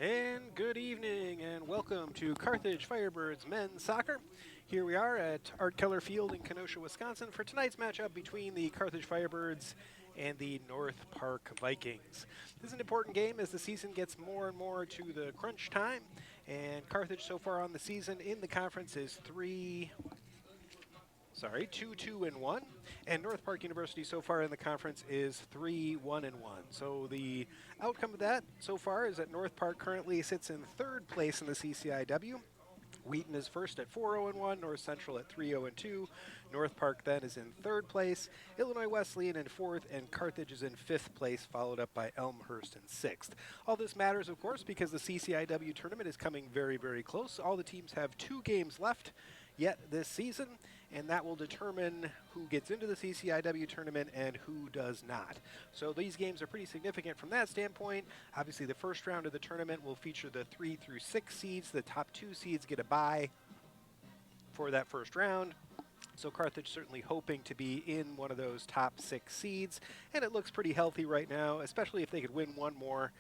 And good evening, and welcome to Carthage Firebirds men's soccer. Here we are at Art Keller Field in Kenosha, Wisconsin for tonight's matchup between the Carthage Firebirds and the North Park Vikings. This is an important game as the season gets more and more to the crunch time, and Carthage so far on the season in the conference is 2-2-1, and North Park University so far in the conference is 3-1-1. So the outcome of that so far is that North Park currently sits in third place in the CCIW. Wheaton is first at 4-0-1, North Central at 3-0-2. North Park then is in third place, Illinois Wesleyan in fourth, and Carthage is in fifth place, followed up by Elmhurst in sixth. All this matters, of course, because the CCIW tournament is coming very, very close. All the teams have 2 games left yet this season, and that will determine who gets into the CCIW tournament and who does not. So these games are pretty significant from that standpoint. Obviously, the first round of the tournament will feature the 3 through 6 seeds. The top 2 seeds get a bye for that first round. So Carthage certainly hoping to be in one of those top 6 seeds, and it looks pretty healthy right now, especially if they could win one more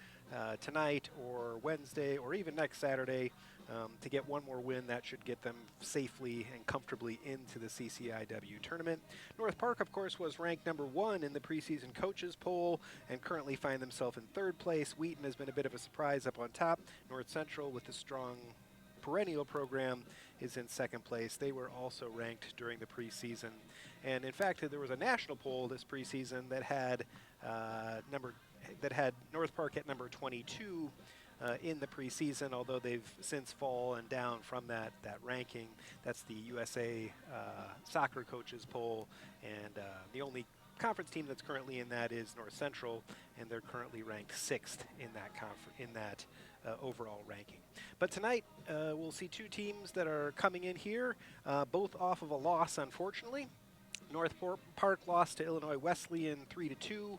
tonight or Wednesday or even next Saturday. To get one more win, that should get them safely and comfortably into the CCIW tournament. North Park, of course, was ranked number 1 in the preseason coaches poll and currently find themselves in third place. Wheaton has been a bit of a surprise up on top. North Central, with the strong perennial program, is in second place. They were also ranked during the preseason. And in fact, there was a national poll this preseason that had North Park at number 22 in the preseason, although they've since fallen down from that ranking. That's the USA Soccer Coaches poll, and the only conference team that's currently in that is North Central, and they're currently ranked 6th in that overall ranking. But tonight we'll see 2 teams that are coming in here, both off of a loss, unfortunately. North Park lost to Illinois Wesleyan 3-2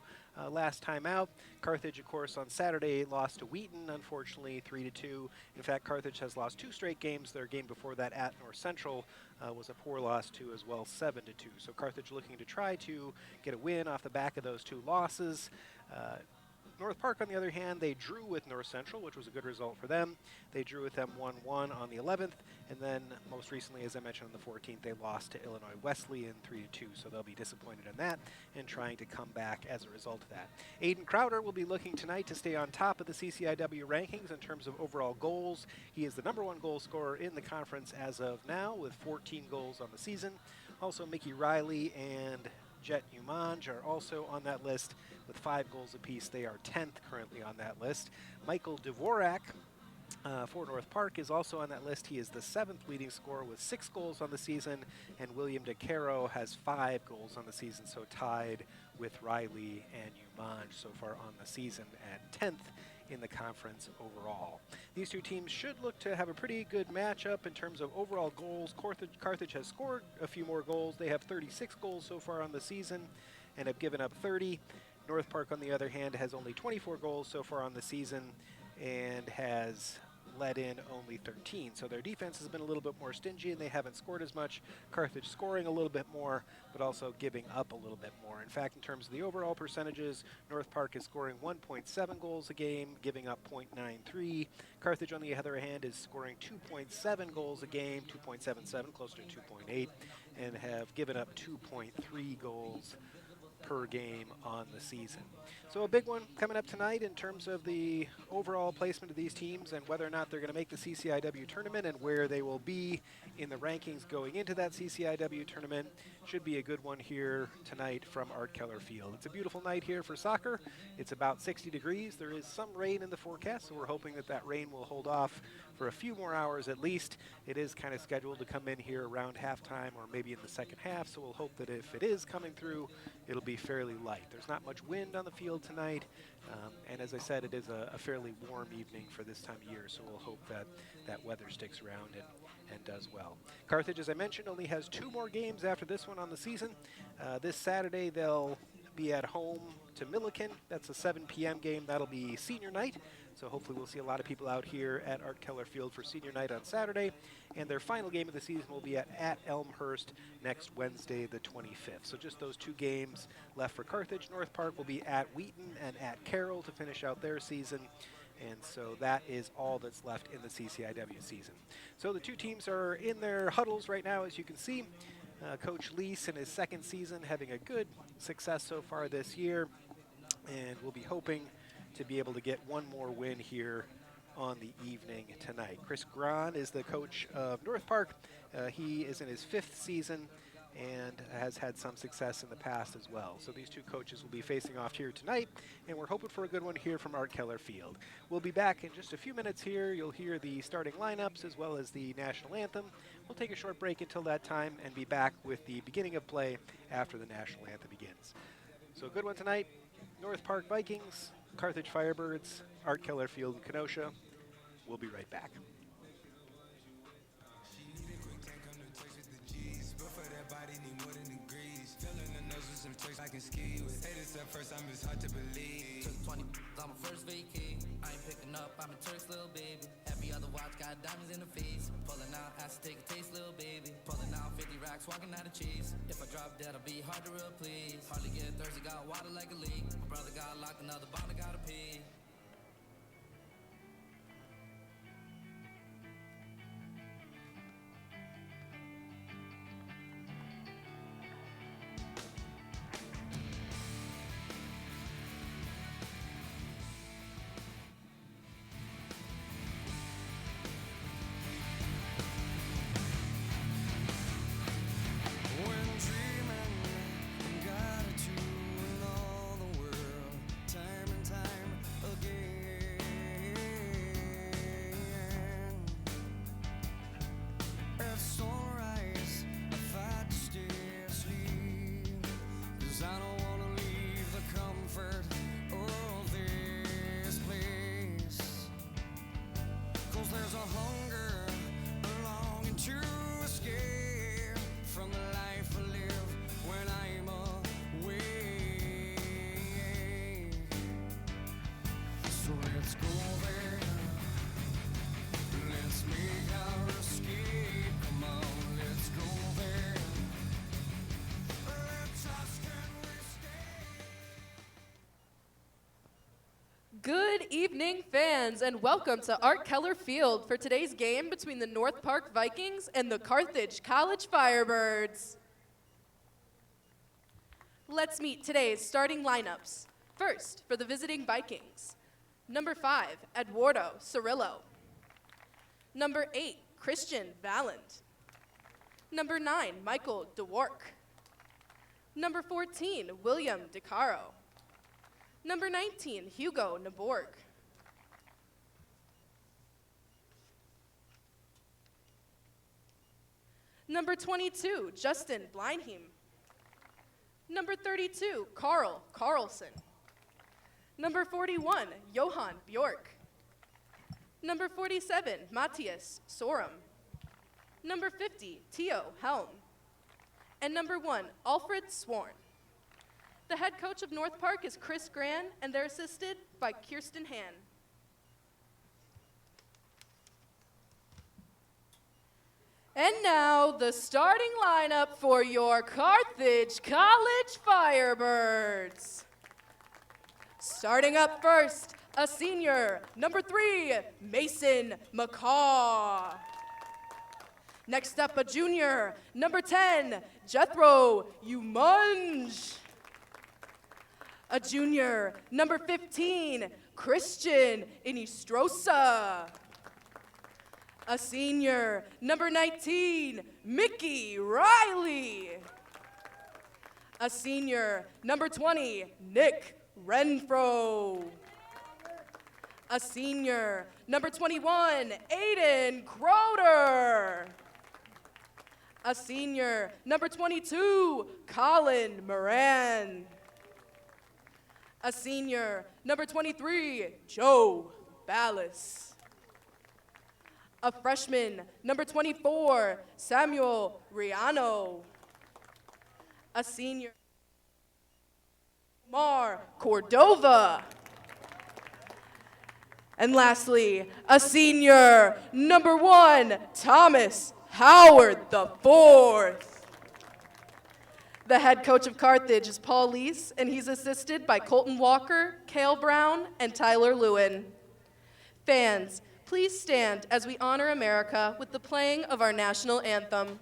last time out. Carthage, of course, on Saturday lost to Wheaton, unfortunately, 3-2. In fact, Carthage has lost 2 straight games. Their game before that at North Central was a poor loss too as well, 7-2. So Carthage looking to try to get a win off the back of those 2 losses. North Park, on the other hand, they drew with North Central, which was a good result for them. They drew with them 1-1 on the 11th, and then most recently, as I mentioned, on the 14th, they lost to Illinois Wesleyan 3-2, so they'll be disappointed in that and trying to come back as a result of that. Aiden Crowder will be looking tonight to stay on top of the CCIW rankings in terms of overall goals. He is the number 1 goal scorer in the conference as of now with 14 goals on the season. Also, Mickey Riley and Jet Umanj are also on that list with 5 goals apiece. They are 10th currently on that list. Michael Dvorak for North Park is also on that list. He is the 7th leading scorer with 6 goals on the season, and William DeCaro has 5 goals on the season, so tied with Riley and Umanj so far on the season at 10th in the conference overall. These 2 teams should look to have a pretty good matchup in terms of overall goals. Carthage has scored a few more goals. They have 36 goals so far on the season and have given up 30. North Park, on the other hand, has only 24 goals so far on the season and has let in only 13. So their defense has been a little bit more stingy and they haven't scored as much. Carthage scoring a little bit more, but also giving up a little bit more. In fact, in terms of the overall percentages, North Park is scoring 1.7 goals a game, giving up 0.93. Carthage, on the other hand, is scoring 2.7 goals a game, 2.77, closer to 2.8, and have given up 2.3 goals per game on the season. So a big one coming up tonight in terms of the overall placement of these teams and whether or not they're going to make the CCIW tournament and where they will be in the rankings going into that CCIW tournament. Should be a good one here tonight from Art Keller Field. It's a beautiful night here for soccer. It's about 60 degrees. There is some rain in the forecast, so we're hoping that that rain will hold off for a few more hours at least. It is kind of scheduled to come in here around halftime or maybe in the second half, so we'll hope that if it is coming through, it'll be fairly light. There's not much wind on the field tonight, and as I said, it is a fairly warm evening for this time of year, so we'll hope that that weather sticks around and does well. Carthage, as I mentioned, only has 2 more games after this one on the season. This Saturday, they'll be at home to Milliken. That's a 7 p.m. game. That'll be senior night. So hopefully we'll see a lot of people out here at Art Keller Field for senior night on Saturday. And their final game of the season will be at Elmhurst next Wednesday, the 25th. So just those 2 games left for Carthage. North Park will be at Wheaton and at Carroll to finish out their season. And so that is all that's left in the CCIW season. So the two teams are in their huddles right now, as you can see. Coach Lease in his second season having a good success so far this year, and we'll be hoping to be able to get one more win here on the evening tonight. Chris Gran is the coach of North Park. He is in his fifth season and has had some success in the past as well. So these two coaches will be facing off here tonight, and we're hoping for a good one here from Art Keller Field. We'll be back in just a few minutes here. You'll hear the starting lineups as well as the national anthem. We'll take a short break until that time and be back with the beginning of play after the national anthem begins. So a good one tonight. North Park Vikings, Carthage Firebirds, Art Keller Field in Kenosha. We'll be right back. I can ski with haters at first, I'm just hard to believe. Took 20 on my first vacay. I ain't picking up, I'm a Turk's little baby. Every other watch got diamonds in the face. Pulling out, ass to take a taste, little baby. Pulling out 50 racks, walking out of cheese. If I drop dead, I'll be hard to replace. Hardly get thirsty, got water like a leak. My brother got locked, another bond, I gotta pee. There's a hunger, a longing to escape from the life I live when I'm away. So let's go there, let's make our escape. Come on, let's go there. Let's ask, can we stay? Good evening, fans, and welcome to Art Keller Field for today's game between the North Park Vikings and the Carthage College Firebirds. Let's meet today's starting lineups. First, for the visiting Vikings, number 5, Eduardo Cirillo. Number 8, Christian Valent. Number 9, Michael DeWark. Number 14, William DeCaro. Number 19, Hugo Naborg. Number 22, Justin Bleinheim. Number 32, Carl Carlson. Number 41, Johan Bjork. Number 47, Matthias Sorum. Number 50, Theo Helm. And number 1, Alfred Sworn. The head coach of North Park is Chris Gran, and they're assisted by Kirsten Han. And now, the starting lineup for your Carthage College Firebirds. Starting up first, a senior, number 3, Mason McCaw. Next up, a junior, number 10, Jethro Umunge. A junior, number 15, Christian Inistrosa. A senior, number 19, Mickey Riley. A senior, number 20, Nick Renfro. A senior, number 21, Aiden Croder. A senior, number 22, Colin Moran. A senior, number 23, Joe Ballas. A freshman, number 24, Samuel Riano. A senior, Mar Cordova. And lastly, a senior, number 1, Thomas Howard IV. The head coach of Carthage is Paul Lease, and he's assisted by Colton Walker, Cale Brown, and Tyler Lewin. Fans, please stand as we honor America with the playing of our national anthem.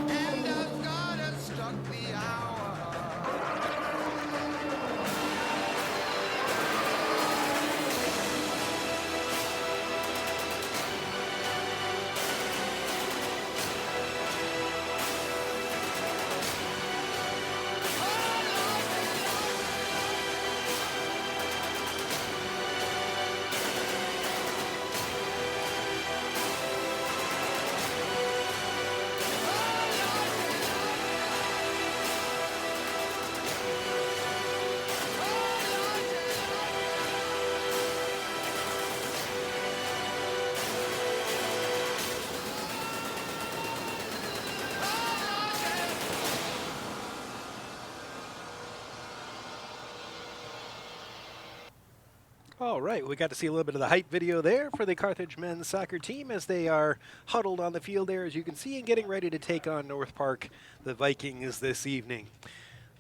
And as God has struck the hour, All right, we got to see a little bit of the hype video there for the Carthage men's soccer team as they are huddled on the field there, as you can see, and getting ready to take on North Park, the Vikings, this evening.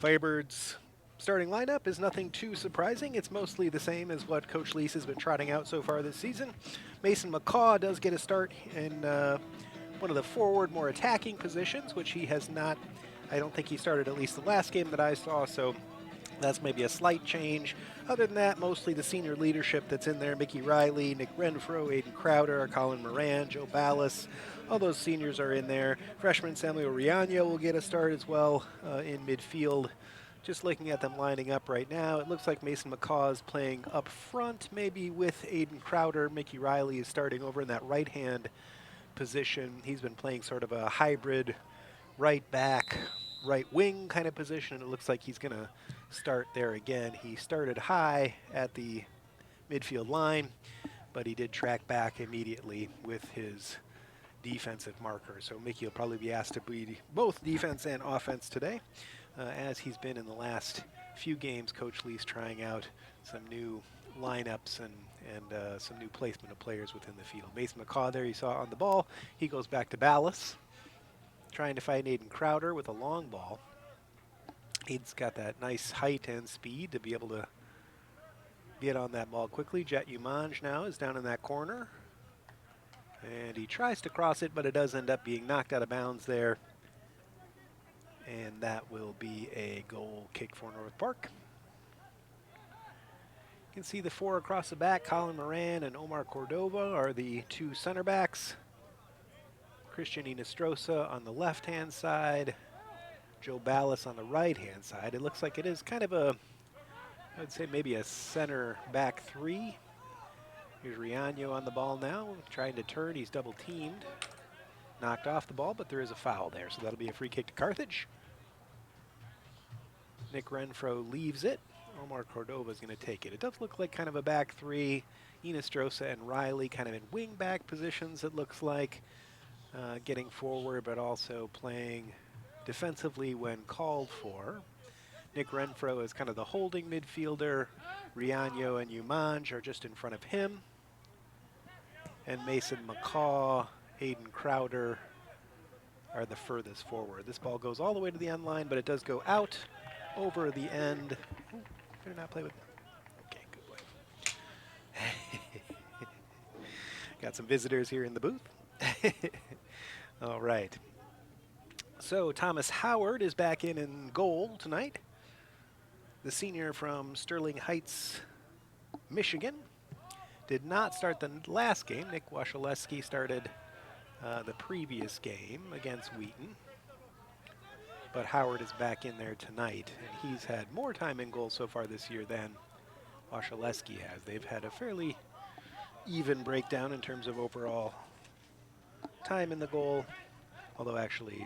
Firebirds' starting lineup is nothing too surprising. It's mostly the same as what Coach Lease has been trotting out so far this season. Mason McCaw does get a start in one of the forward, more attacking positions, which he has not. I don't think he started at least the last game that I saw, so that's maybe a slight change. Other than that, mostly the senior leadership that's in there. Mickey Riley, Nick Renfro, Aiden Crowder, Colin Moran, Joe Ballas. All those seniors are in there. Freshman Samuel Riaño will get a start as well in midfield. Just looking at them lining up right now, it looks like Mason McCaw is playing up front, maybe with Aiden Crowder. Mickey Riley is starting over in that right-hand position. He's been playing sort of a hybrid right back, right wing kind of position. It looks like he's going to start there again. He started high at the midfield line, but he did track back immediately with his defensive marker. So Mickey will probably be asked to be both defense and offense today, as he's been in the last few games. Coach Lee's trying out some new lineups and some new placement of players within the field. Mason McCaw there you saw on the ball. He goes back to Ballas, trying to find Aiden Crowder with a long ball. He's got that nice height and speed to be able to get on that ball quickly. Jet Umanj now is down in that corner. And he tries to cross it, but it does end up being knocked out of bounds there. And that will be a goal kick for North Park. You can see the four across the back. Colin Moran and Omar Cordova are the two center backs. Christian Inestrosa on the left-hand side. Joe Ballas on the right-hand side. It looks like it is kind of a, I would say maybe a center back three. Here's Riaño on the ball now, trying to turn. He's double teamed. Knocked off the ball, but there is a foul there, so that'll be a free kick to Carthage. Nick Renfro leaves it. Omar Cordova is going to take it. It does look like kind of a back three. Inestrosa and Riley kind of in wing back positions, it looks like. Getting forward, but also playing defensively when called for. Nick Renfro is kind of the holding midfielder. Riaño and Umanj are just in front of him. And Mason McCaw Hayden Crowder are the furthest forward. This ball goes all the way to the end line, but it does go out over the end. Ooh, better not play with. Okay, good boy. Got some visitors here in the booth. All right. So Thomas Howard is back in goal tonight. The senior from Sterling Heights, Michigan. Did not start the last game. Nick Wasilewski started the previous game against Wheaton. But Howard is back in there tonight, and he's had more time in goal so far this year than Wasilewski has. They've had a fairly even breakdown in terms of overall time in the goal, although actually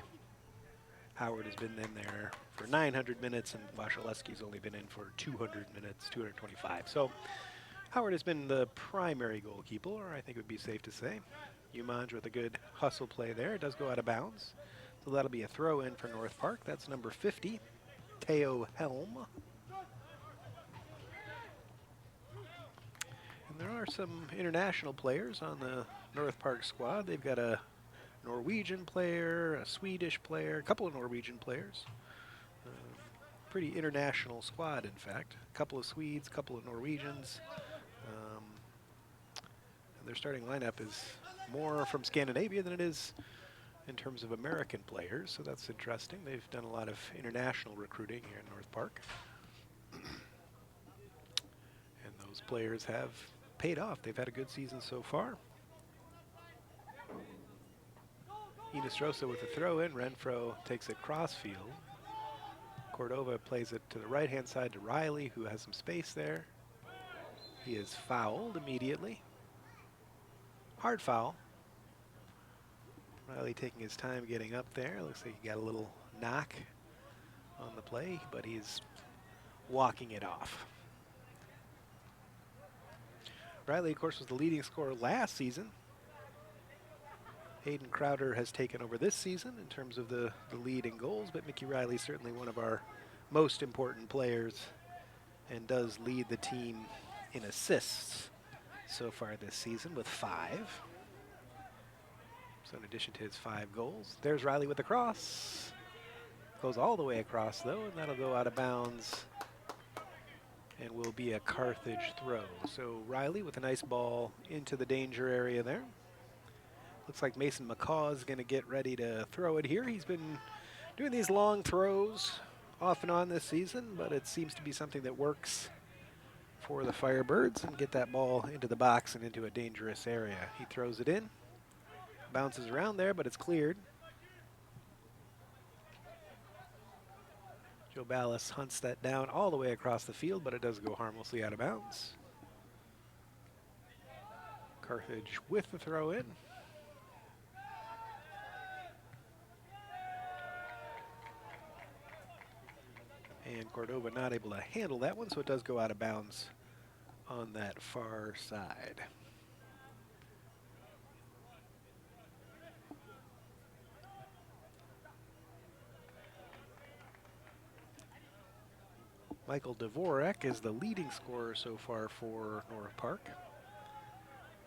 Howard has been in there for 900 minutes and Wasilewski's only been in for 200 minutes, 225. So Howard has been the primary goalkeeper, or I think it would be safe to say. Umanj with a good hustle play there. It does go out of bounds. So that'll be a throw in for North Park. That's number 50, Teo Helm. And there are some international players on the North Park squad. They've got a Norwegian player, a Swedish player, a couple of Norwegian players. Pretty international squad, in fact. A couple of Swedes, a couple of Norwegians. And their starting lineup is more from Scandinavia than it is in terms of American players, so that's interesting. They've done a lot of international recruiting here in North Park. And those players have paid off. They've had a good season so far. Inestrosa with the throw in. Renfro takes it crossfield. Cordova plays it to the right-hand side to Riley, who has some space there. He is fouled immediately. Hard foul. Riley taking his time getting up there. Looks like he got a little knock on the play, but he's walking it off. Riley, of course, was the leading scorer last season. Hayden Crowder has taken over this season in terms of the lead in goals, but Mickey Riley is certainly one of our most important players and does lead the team in assists so far this season with 5. So in addition to his 5 goals, there's Riley with the cross. Goes all the way across though, and that'll go out of bounds and will be a Carthage throw. So Riley with a nice ball into the danger area there. Looks like Mason McCaw is going to get ready to throw it here. He's been doing these long throws off and on this season, but it seems to be something that works for the Firebirds and get that ball into the box and into a dangerous area. He throws it in, bounces around there, but it's cleared. Joe Ballas hunts that down all the way across the field, but it does go harmlessly out of bounds. Carthage with the throw in. And Cordova not able to handle that one, so it does go out of bounds on that far side. Michael Dvorak is the leading scorer so far for North Park.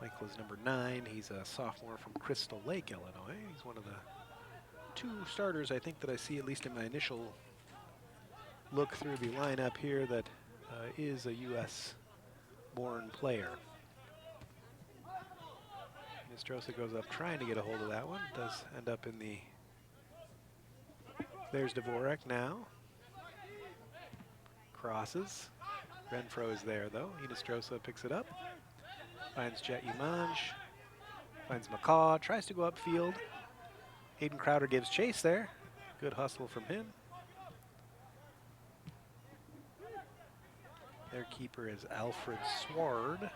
Michael is number 9. He's a sophomore from Crystal Lake, Illinois. He's one of the 2 starters I think that I see, at least in my initial look through the lineup here, that is a U.S.-born player. Inestrosa goes up trying to get a hold of that one. Does end up in the... There's Dvorak now. Crosses. Renfro is there, though. Inestrosa picks it up. Finds Jet Umanj. Finds McCaw. Tries to go upfield. Hayden Crowder gives chase there. Good hustle from him. Their keeper is Alfred Sward.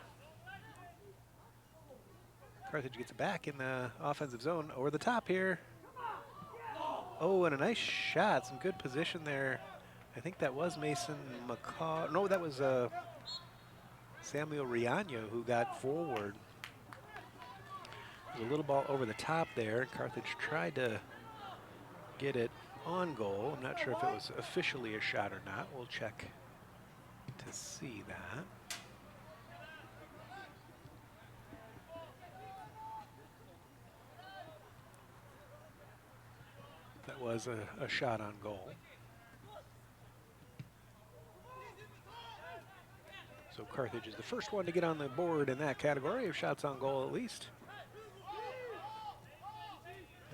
Carthage gets it back in the offensive zone. Over the top here. Oh, and a nice shot. Some good position there. I think that was Mason McCaw. No, that was Samuel Riaño who got forward. There's a little ball over the top there. Carthage tried to get it on goal. I'm not sure if it was officially a shot or not. We'll check to see that. That was a shot on goal. So Carthage is the first one to get on the board in that category of shots on goal at least.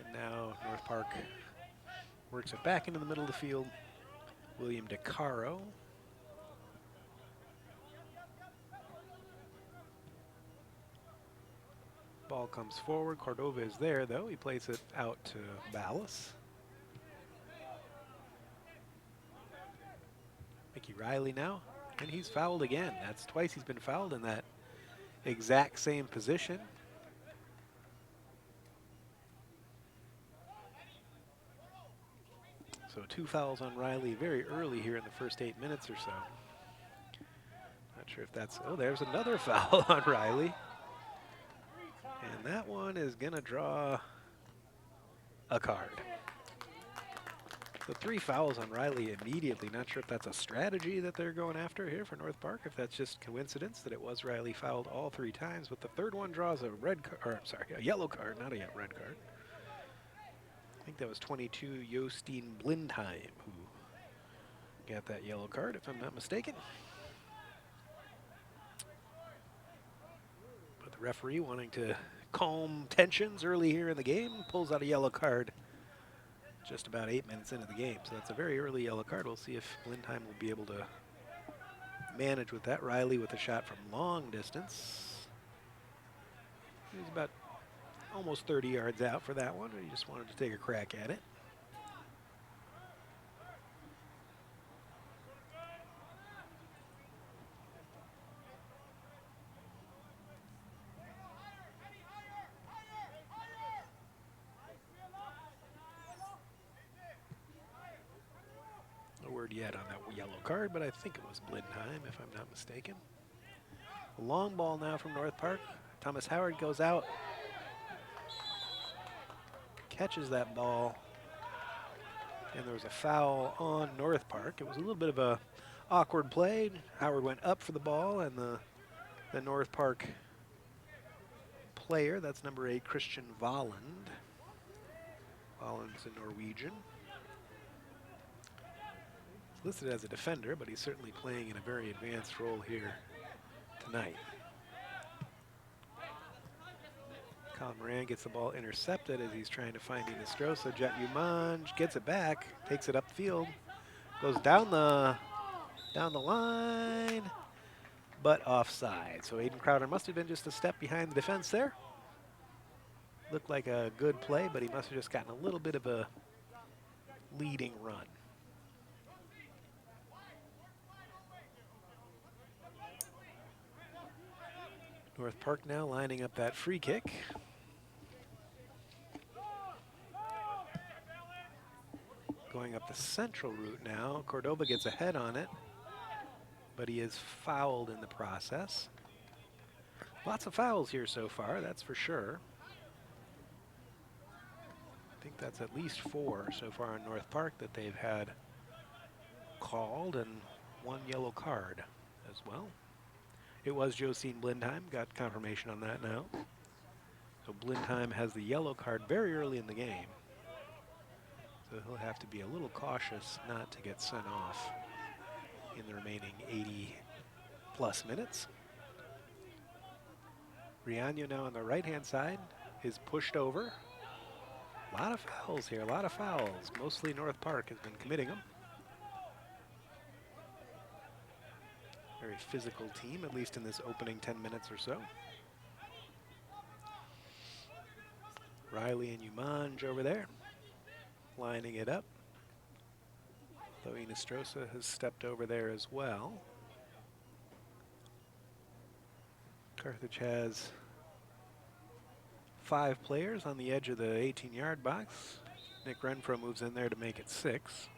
And now North Park works it back into the middle of the field. William DeCaro. Ball comes forward. Cordova is there, though. He plays it out to Ballas. Mickey Riley now, and he's fouled again. That's twice he's been fouled in that exact same position. So 2 fouls on Riley very early here in the first 8 minutes or so. Not sure if that's, oh, there's another foul on Riley. And that one is going to draw a card. So 3 fouls on Riley immediately. Not sure if that's a strategy that they're going after here for North Park, if that's just coincidence that it was Riley fouled all 3 times, but the third one draws a a yellow card, not a red card. I think that was 22 Jostein Blindheim who got that yellow card, if I'm not mistaken. But the referee, wanting to calm tensions early here in the game, pulls out a yellow card just about 8 minutes into the game. So that's a very early yellow card. We'll see if Blindheim will be able to manage with that. Riley with a shot from long distance. He's about almost 30 yards out for that one. He just wanted to take a crack at it. No word yet on that yellow card, but I think it was Blindheim, if I'm not mistaken. A long ball now from North Park. Thomas Howard goes out, catches that ball, and there was a foul on North Park. It was a little bit of a awkward play. Howard went up for the ball, and the North Park player, that's number 8, Christian Volland. Volland's a Norwegian. Listed as a defender, but he's certainly playing in a very advanced role here tonight. Colin Moran gets the ball intercepted as he's trying to find Inestrosa. Jet Umanj gets it back, takes it upfield, goes down the line, but offside. So Aiden Crowder must have been just a step behind the defense there. Looked like a good play, but he must have just gotten a little bit of a leading run. North Park now lining up that free kick. Going up the central route now. Cordova gets ahead on it, but he is fouled in the process. Lots of fouls here so far, that's for sure. I think that's at least 4 so far in North Park that they've had called, and 1 yellow card as well. It was Jostein Blindheim, got confirmation on that now. So Blindheim has the yellow card very early in the game. So he'll have to be a little cautious not to get sent off in the remaining 80+ minutes. Riaño now on the right-hand side is pushed over. A lot of fouls here, a lot of fouls. Mostly North Park has been committing them. Very physical team, at least in this opening 10 minutes or so. Riley and Umanj over there, lining it up. Though Inestrosa has stepped over there as well. Carthage has 5 players on the edge of the 18-yard box. Nick Renfro moves in there to make it 6.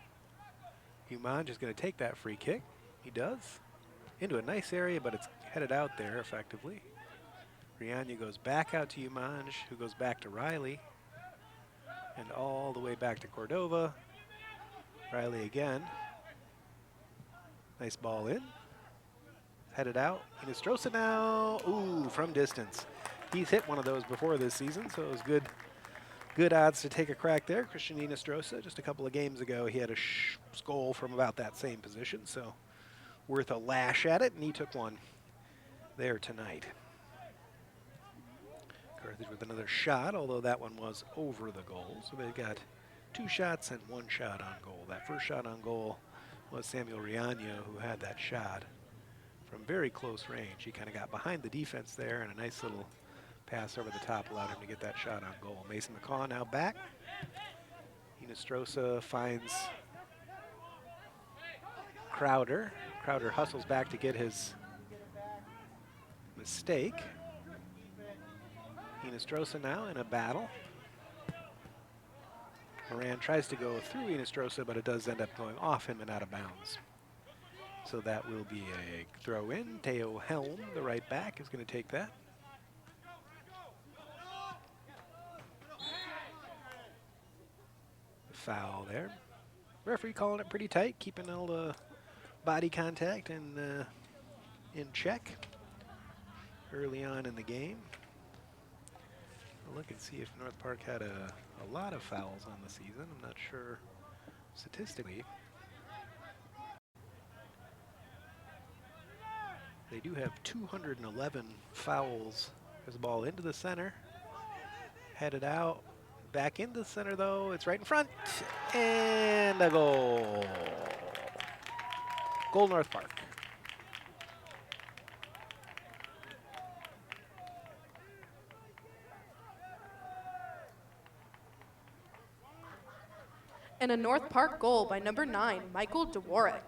Umanj is going to take that free kick. He does. Into a nice area, but it's headed out there effectively. Riaño goes back out to Umanj, who goes back to Riley, and all the way back to Cordova. Riley again. Nice ball in. Headed out. Inestrosa now. Ooh, from distance. He's hit one of those before this season, so it was good good odds to take a crack there. Christian Inestrosa, just a couple of games ago, he had a goal from about that same position, so worth a lash at it, and he took one there tonight. Carthage with another shot, although that one was over the goal. So they've got 2 shots and 1 shot on goal. That first shot on goal was Samuel Riaño, who had that shot from very close range. He kind of got behind the defense there, and a nice little pass over the top allowed him to get that shot on goal. Mason McCaw now back. Inestrosa finds Crowder. Crowder hustles back to get his mistake. Inestrosa now in a battle. Moran tries to go through Inestrosa, but it does end up going off him and out of bounds. So that will be a throw in. Teo Helm, the right back, is going to take that. Foul there. Referee calling it pretty tight, keeping all the body contact and in check early on in the game. We'll look and see if North Park had a lot of fouls on the season. I'm not sure statistically. They do have 211 fouls. There's a ball into the center, headed out, back into the center though. It's right in front, and a goal. Goal North Park. And a North Park goal by number 9, Michael Dvorak.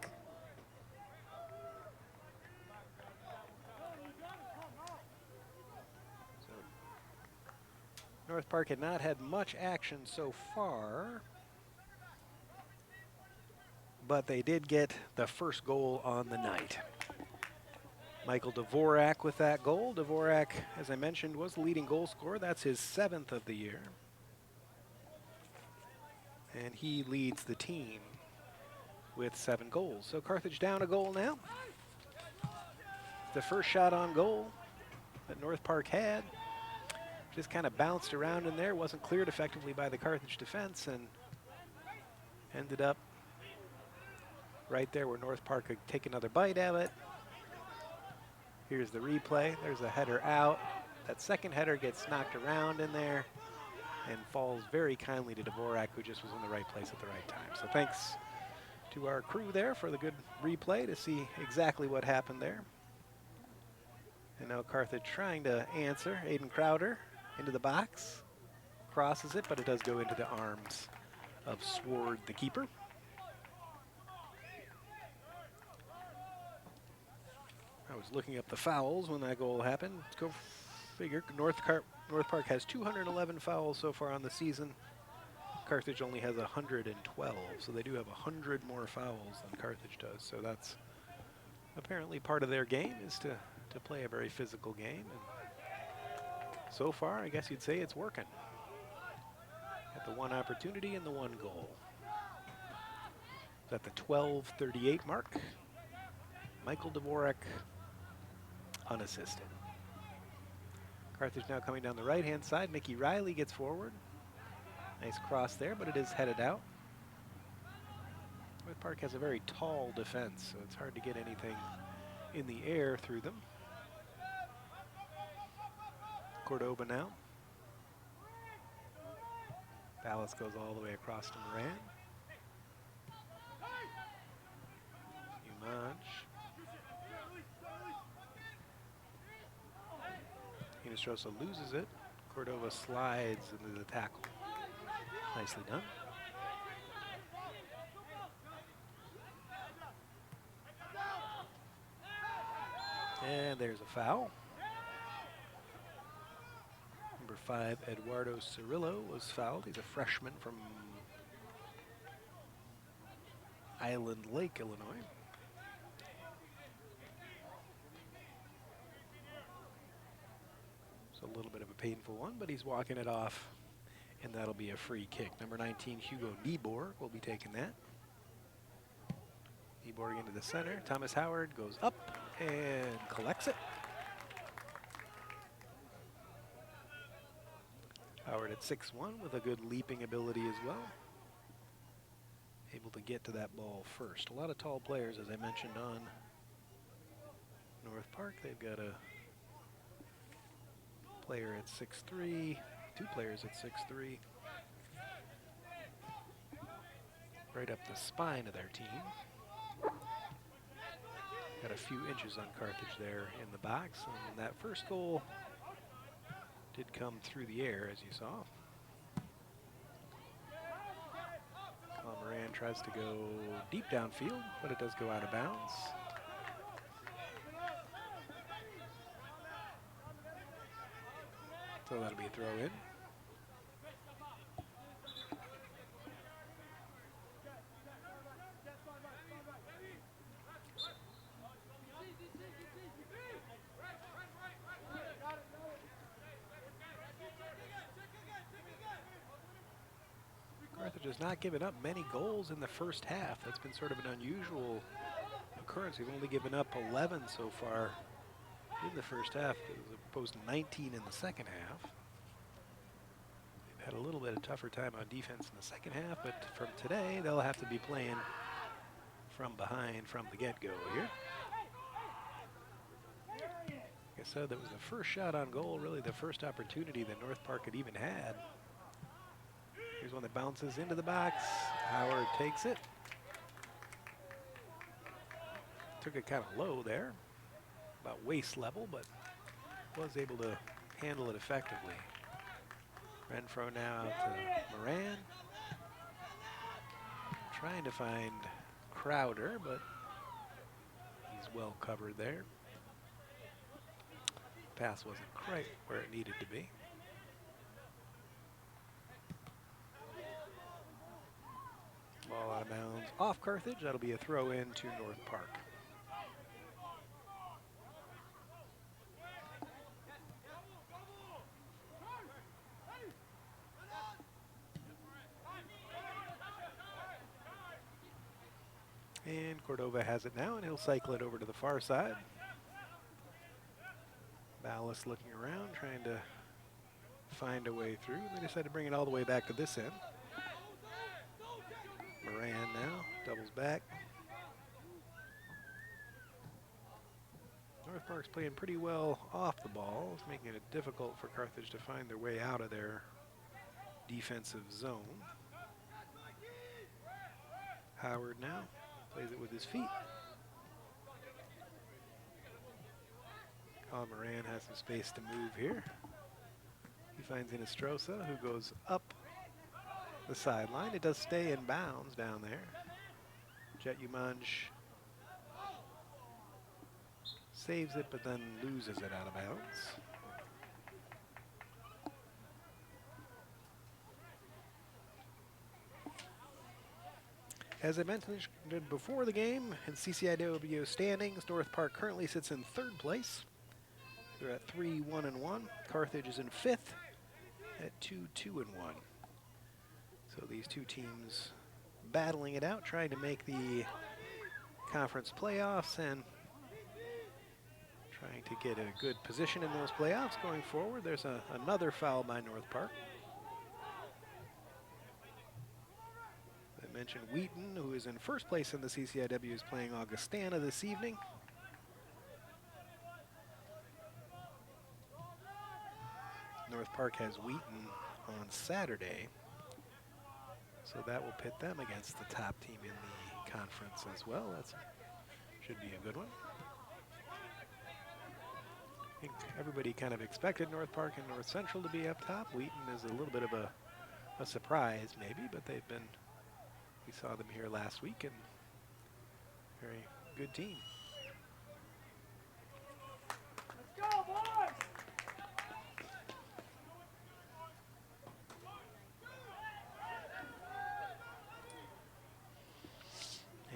North Park had not had much action so far, but they did get the first goal on the night. Michael Dvorak with that goal. Dvorak, as I mentioned, was the leading goal scorer. That's his 7th of the year. And he leads the team with 7 goals. So Carthage down a goal now. The first shot on goal that North Park had just kind of bounced around in there, wasn't cleared effectively by the Carthage defense, and ended up right there where North Park could take another bite at it. Here's the replay. There's a header out. That second header gets knocked around in there and falls very kindly to Dvorak, who just was in the right place at the right time. So thanks to our crew there for the good replay to see exactly what happened there. And now Carthage trying to answer. Aiden Crowder into the box, crosses it, but it does go into the arms of Sword, the keeper. I was looking up the fouls when that goal happened. Go figure. North Park has 211 fouls so far on the season. Carthage only has 112, so they do have 100 more fouls than Carthage does. So that's apparently part of their game, is to play a very physical game. And so far, I guess you'd say it's working. At the 1 opportunity and the 1 goal. At the 12:38 mark, Michael Dvorak unassisted. Carthage now coming down the right-hand side. Mickey Riley gets forward. Nice cross there, but it is headed out. North Park has a very tall defense, so it's hard to get anything in the air through them. Cordoba now. Ballas goes all the way across to Moran. Umanch. Inestrosa loses it. Cordova slides into the tackle. Nicely done. And there's a foul. Number 5, Eduardo Cirillo, was fouled. He's a freshman from Island Lake, Illinois. It's a little bit of a painful one, but he's walking it off, and that'll be a free kick. Number 19, Hugo Nieborg, will be taking that. Nieborg into the center. Thomas Howard goes up and collects it. Howard at 6'1" with a good leaping ability as well. Able to get to that ball first. A lot of tall players, as I mentioned, on North Park. They've got a player at 6'3", 2 players at 6'3". Right up the spine of their team. Got a few inches on Carthage there in the box, and that first goal did come through the air, as you saw. Moran tries to go deep downfield, but it does go out of bounds. So that'll be a throw in. Carthage has not given up many goals in the first half. That's been sort of an unusual occurrence. We've only given up 11 so far in the first half, as opposed to 19 in the second half. They've had a little bit of tougher time on defense in the second half, but from today, they'll have to be playing from behind from the get-go here. Like I said, that was the first shot on goal, really the first opportunity that North Park had even had. Here's one that bounces into the box. Howard takes it. Took it kind of low there, about waist level, but was able to handle it effectively. Renfro now out to Moran. Trying to find Crowder, but he's well covered there. Pass wasn't quite where it needed to be. Ball out of bounds off Carthage. That'll be a throw in to North Park. And Cordova has it now, and he'll cycle it over to the far side. Ballas looking around, trying to find a way through. They decided to bring it all the way back to this end. Moran now doubles back. North Park's playing pretty well off the ball. It's making it difficult for Carthage to find their way out of their defensive zone. Howard now plays it with his feet. Colin Moran has some space to move here. He finds Inestrosa, who goes up the sideline. It does stay in bounds down there. Jet Umanj saves it, but then loses it out of bounds. As I mentioned before the game, in CCIW standings, North Park currently sits in third place. They're at 3-1-1. Carthage is in fifth at 2-2-1. So these two teams battling it out, trying to make the conference playoffs and trying to get a good position in those playoffs going forward. There's another foul by North Park. I mentioned Wheaton, who is in first place in the CCIW, is playing Augustana this evening. North Park has Wheaton on Saturday, so that will pit them against the top team in the conference as well. That should be a good one. I think everybody kind of expected North Park and North Central to be up top. Wheaton is a little bit of a surprise maybe, but they've been, we saw them here last week, and very good team. Let's go, boys!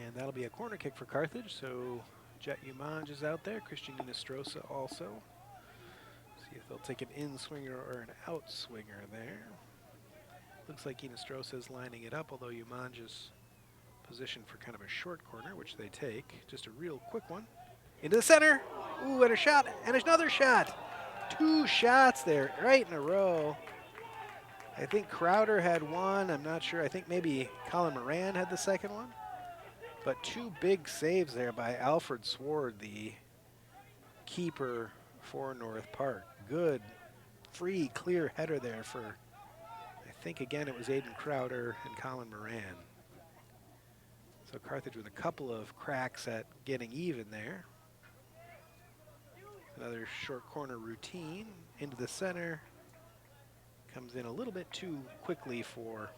And that'll be a corner kick for Carthage, so Jet Umanj is out there. Christian Inestrosa also. See if they'll take an in-swinger or an out-swinger there. Looks like Inestrosa is lining it up, although Umanj is positioned for kind of a short corner, which they take. Just a real quick one. Into the center. Ooh, and a shot, and another shot. Two shots there, right in a row. I think Crowder had one. I'm not sure. I think maybe Colin Moran had the second one. But two big saves there by Alfred Sward, the keeper for North Park. Good, free, clear header there for, I think, again, it was Aiden Crowder and Colin Moran. So Carthage with a couple of cracks at getting even there. Another short corner routine into the center. Comes in a little bit too quickly for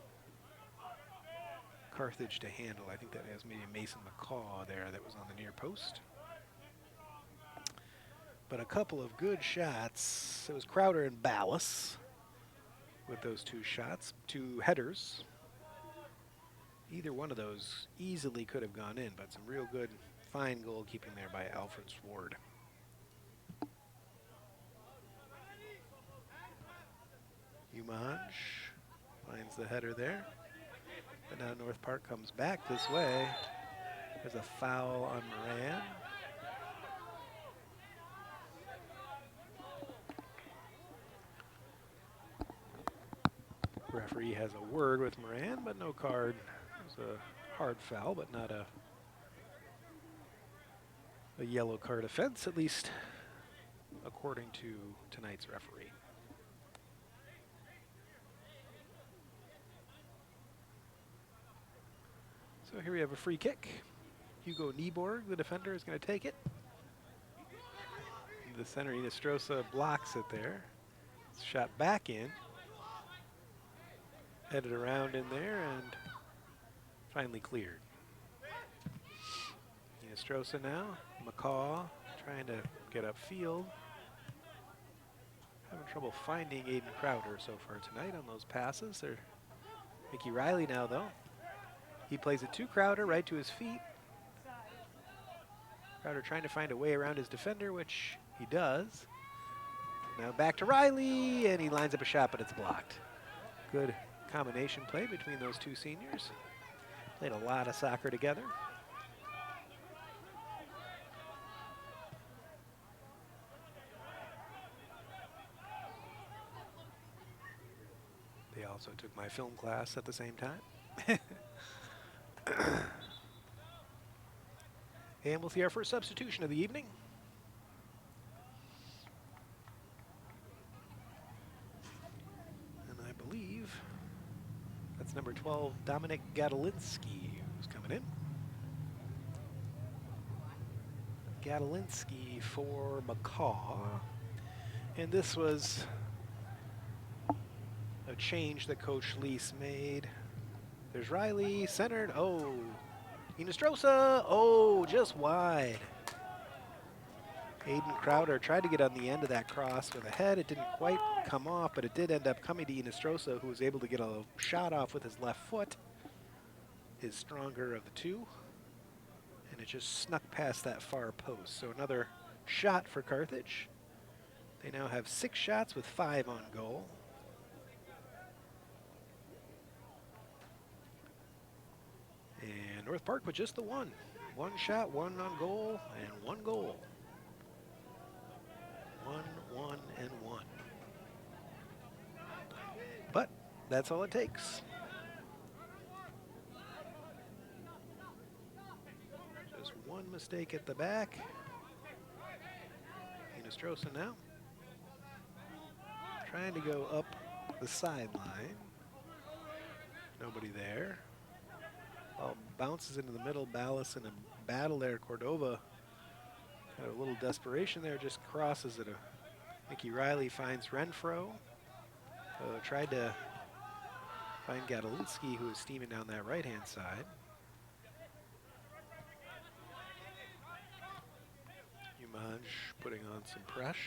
Carthage to handle. I think that has maybe Mason McCaw there that was on the near post. But a couple of good shots. It was Crowder and Ballas with those two shots, two headers. Either one of those easily could have gone in, but some real good, fine goalkeeping there by Alfred Sward. Umanj finds the header there. But now North Park comes back this way. There's a foul on Moran. Referee has a word with Moran, but no card. It was a hard foul, but not a yellow card offense, at least according to tonight's referee. So here we have a free kick. Hugo Nieborg, the defender, is going to take it. The center, Inestrosa, blocks it there. It's shot back in. Headed around in there and finally cleared. Inestrosa now. McCaw trying to get upfield. Having trouble finding Aiden Crowder so far tonight on those passes. Mickey Riley now, though. He plays it to Crowder, right to his feet. Crowder trying to find a way around his defender, which he does. Now back to Riley, and he lines up a shot, but it's blocked. Good combination play between those two seniors. Played a lot of soccer together. They also took my film class at the same time. And we'll see our first substitution of the evening. And I believe that's number 12, Dominic Gadolinsky, who's coming in. Gadolinsky for McCaw. And this was a change that Coach Lease made. There's Riley, centered, oh. Inestrosa, oh, just wide. Aiden Crowder tried to get on the end of that cross with a head. It didn't quite come off, but it did end up coming to Inestrosa, who was able to get a shot off with his left foot. His stronger of the two. And it just snuck past that far post. So another shot for Carthage. They now have 6 shots with 5 on goal. And North Park with just the one. 1 shot, 1 on goal, and 1 goal. 1, 1, and 1. But that's all it takes. Just 1 mistake at the back. Inestrosa now. Trying to go up the sideline. Nobody there. Ball bounces into the middle. Ballas in a battle there. Cordova had a little desperation there. Just crosses it. Mickey Riley finds Renfro. Tried to find Gadolinsky, who is steaming down that right-hand side. Umanj putting on some pressure.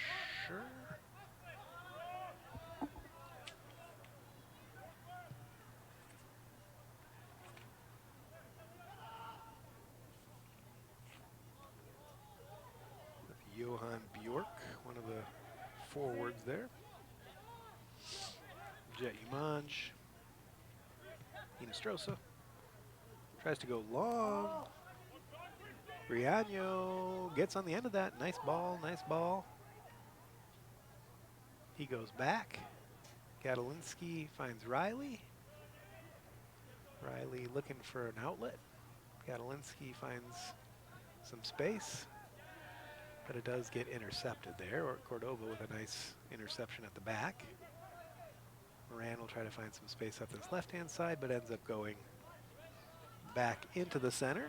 Johan Bjork, one of the forwards there. Jet Umanj. Inestrosa. Tries to go long. Briano gets on the end of that. Nice ball, nice ball. He goes back. Gadolinsky finds Riley. Riley looking for an outlet. Gadolinsky finds some space, but it does get intercepted there. Or Cordova with a nice interception at the back. Moran will try to find some space up his left-hand side, but ends up going back into the center.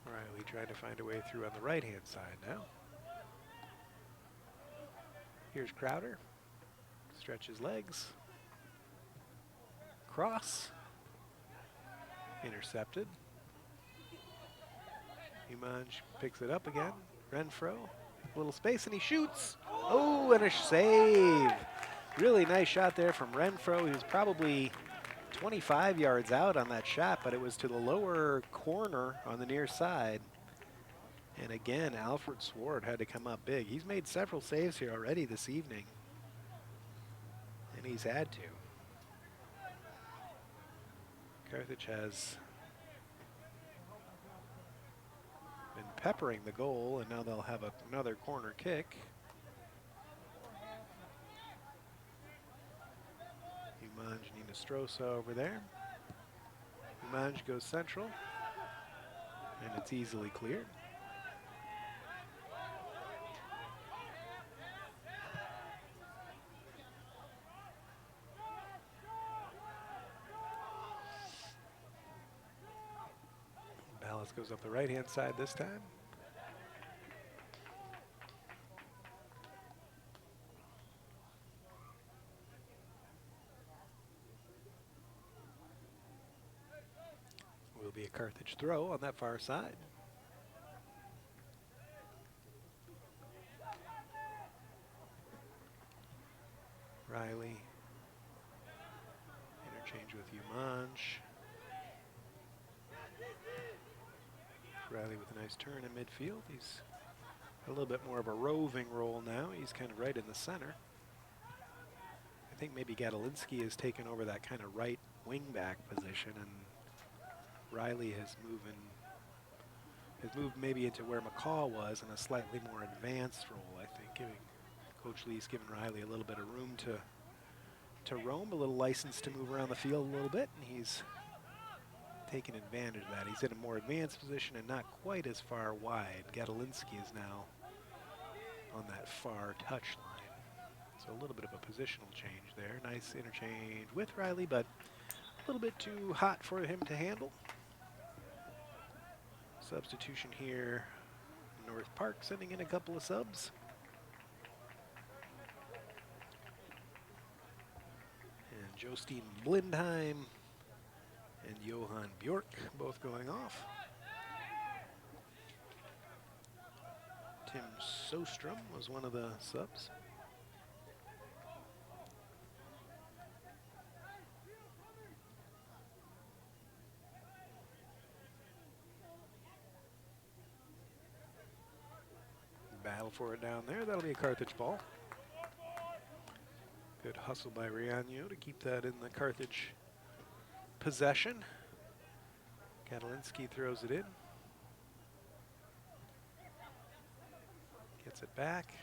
Riley trying to find a way through on the right-hand side now. Here's Crowder. Stretches legs. Cross. Intercepted. Umanj picks it up again. Renfro. Little space and he shoots. Oh, and a save. Really nice shot there from Renfro. He was probably 25 yards out on that shot, but it was to the lower corner on the near side. And again, Alfred Swart had to come up big. He's made several saves here already this evening, and he's had to. Carthage has been peppering the goal, and now they'll have another corner kick. Umanj Ninostrosa over there. Umanj goes central, and it's easily cleared. Ballas goes up the right-hand side this time. Will be a Carthage throw on that far side. Riley. Interchange with Umanj. Riley with a nice turn in midfield. He's a little bit more of a roving role now. He's kind of right in the center. I think maybe Gadolinsky has taken over that kind of right wing back position, and Riley has moved maybe into where McCall was in a slightly more advanced role, I think. Coach Lee's given Riley a little bit of room to roam, a little license to move around the field a little bit, and he's taking advantage of that. He's in a more advanced position and not quite as far wide. Gadolinsky is now on that far touch line. So a little bit of a positional change there. Nice interchange with Riley, but a little bit too hot for him to handle. Substitution here. North Park sending in a couple of subs. And Jostein Blindheim and Johan Bjork both going off. Tim Sostrom was one of the subs. Battle for it down there. That'll be a Carthage ball. Good hustle by Riaño to keep that in the Carthage possession. Gadolinsky throws it in. Gets it back.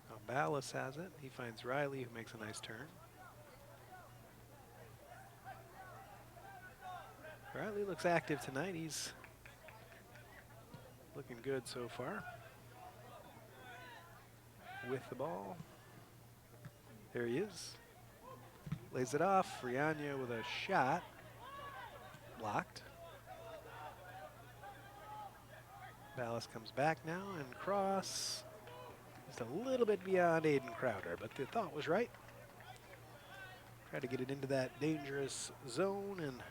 Now Ballas has it. He finds Riley, who makes a nice turn. Riley looks active tonight. He's looking good so far. With the ball. There he is. Lays it off. Riaño with a shot. Blocked. Ballas comes back now and cross. Just a little bit beyond Aiden Crowder, but the thought was right. Try to get it into that dangerous zone and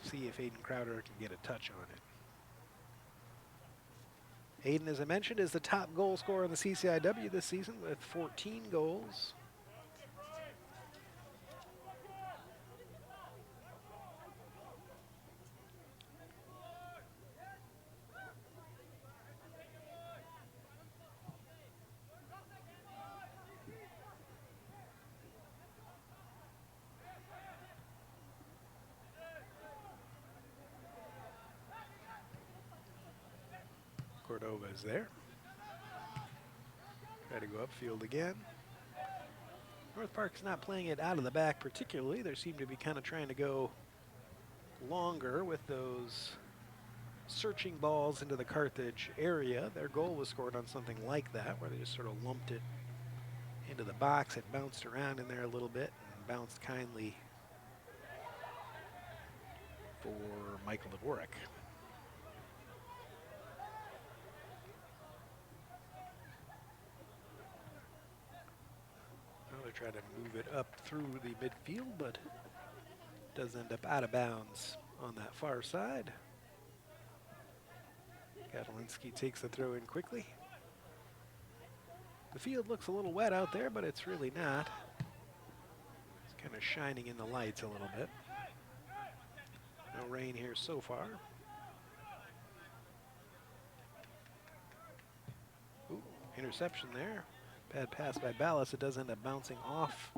see if Aiden Crowder can get a touch on it. Aiden, as I mentioned, is the top goal scorer in the CCIW this season with 14 goals. Cordova is there. Try to go upfield again. North Park's not playing it out of the back particularly. They seem to be kind of trying to go longer with those searching balls into the Carthage area. Their goal was scored on something like that, where they just sort of lumped it into the box. It bounced around in there a little bit and bounced kindly for Michael Dvorak. They're trying to move it up through the midfield, but does end up out of bounds on that far side. Katalinski takes the throw in quickly. The field looks a little wet out there, but it's really not. It's kind of shining in the lights a little bit. No rain here so far. Ooh, interception there. Bad pass by Ballas. It does end up bouncing off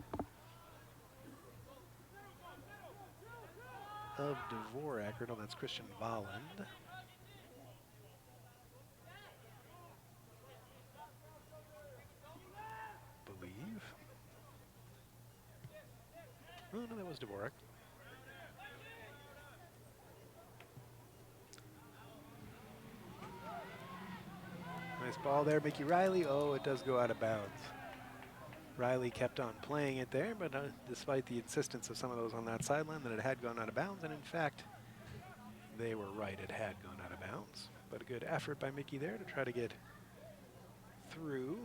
of Dvorak. Or no, that's Christian Volland. Believe. Oh, no, that was Dvorak. Nice ball there, Mickey Riley. Oh, it does go out of bounds. Riley kept on playing it there, but despite the insistence of some of those on that sideline that it had gone out of bounds, and in fact, they were right, it had gone out of bounds. But a good effort by Mickey there to try to get through.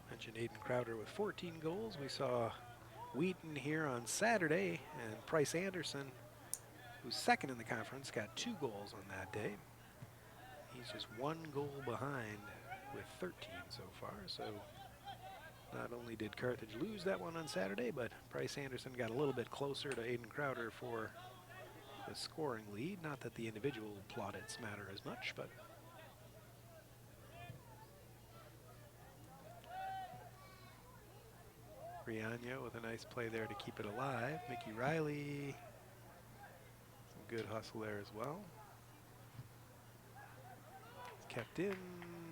Mentioned Aiden Crowder with 14 goals. We saw Wheaton here on Saturday, and Price Anderson, who's second in the conference, got 2 goals on that day. He's just 1 goal behind with 13 so far. So not only did Carthage lose that one on Saturday, but Price Anderson got a little bit closer to Aiden Crowder for the scoring lead. Not that the individual plaudits matter as much, but Riano with a nice play there to keep it alive. Mickey Riley, some good hustle there as well. Kept in,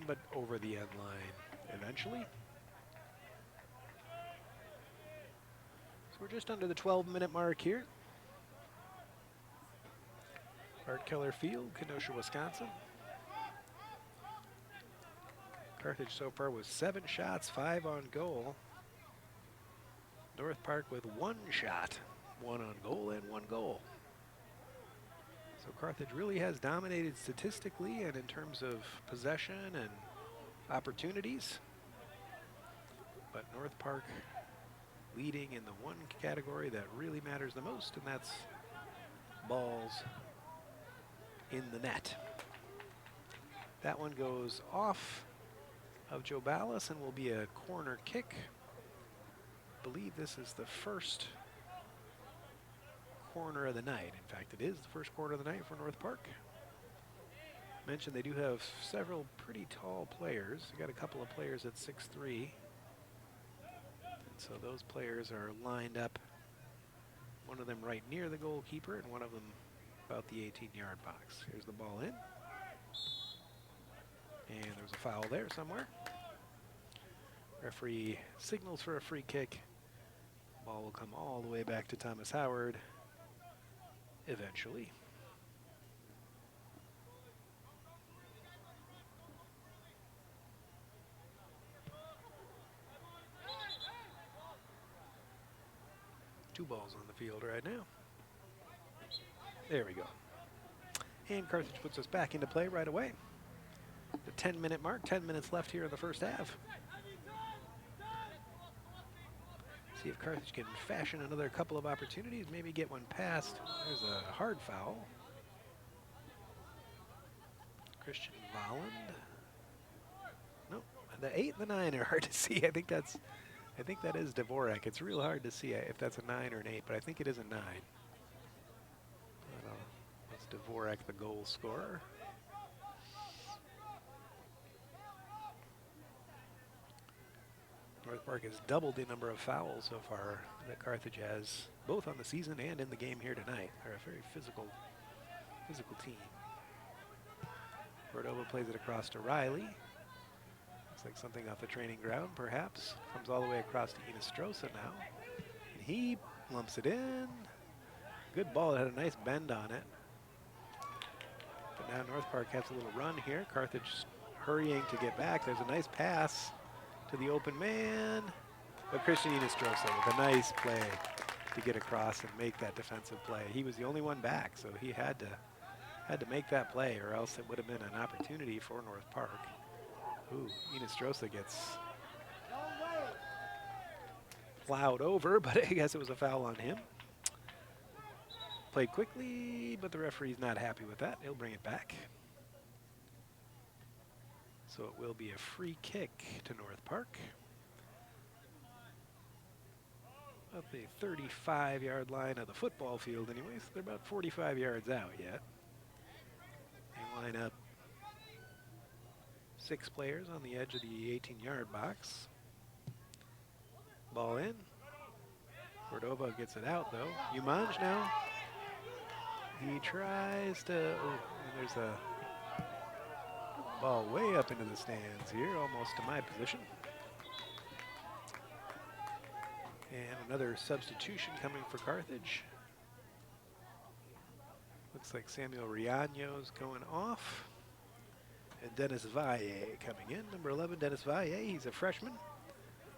but over the end line eventually. So we're just under the 12-minute mark here. Art Keller Field, Kenosha, Wisconsin. Carthage so far with 7 shots, 5 on goal. North Park with 1 shot, 1 on goal and 1 goal. So Carthage really has dominated statistically and in terms of possession and opportunities. But North Park leading in the one category that really matters the most, and that's balls in the net. That one goes off of Joe Ballas and will be a corner kick. I believe this is the first corner of the night. In fact, it is the first corner of the night for North Park. Mentioned they do have several pretty tall players. They got a couple of players at 6'3". And so those players are lined up, one of them right near the goalkeeper and one of them about the 18-yard box. Here's the ball in. And there's a foul there somewhere. Referee signals for a free kick. Ball will come all the way back to Thomas Howard eventually. Two balls on the field right now. There we go. And Carthage puts us back into play right away. The 10-minute mark, 10 minutes left here in the first half. See if Carthage can fashion another couple of opportunities, maybe get one past. There's a hard foul. Christian Volland. Nope, the 8 and the 9 are hard to see. I think that is Dvorak. It's real hard to see if that's a 9 or an 8, but I think it is a 9. That's Dvorak, the goal scorer. North Park has doubled the number of fouls so far that Carthage has, both on the season and in the game here tonight. They're a very physical team. Cordova plays it across to Riley. Looks like something off the training ground, perhaps. Comes all the way across to Inestrosa now. And he lumps it in. Good ball. It had a nice bend on it. But now North Park has a little run here. Carthage hurrying to get back. There's a nice pass to the open man. But Christian Inestrosa with a nice play to get across and make that defensive play. He was the only one back, so he had to make that play, or else it would have been an opportunity for North Park. Ooh, Inestrosa gets plowed over, but I guess it was a foul on him. Played quickly, but the referee's not happy with that. He'll bring it back. So it will be a free kick to North Park. Up the 35-yard line of the football field anyways. They're about 45 yards out yet. They line up 6 players on the edge of the 18-yard box. Ball in. Cordova gets it out though. Umanj now. He tries to, and there's a ball way up into the stands here, almost to my position. And another substitution coming for Carthage. Looks like Samuel Riaño's going off. And Dennis Valle coming in. Number 11, Dennis Valle. He's a freshman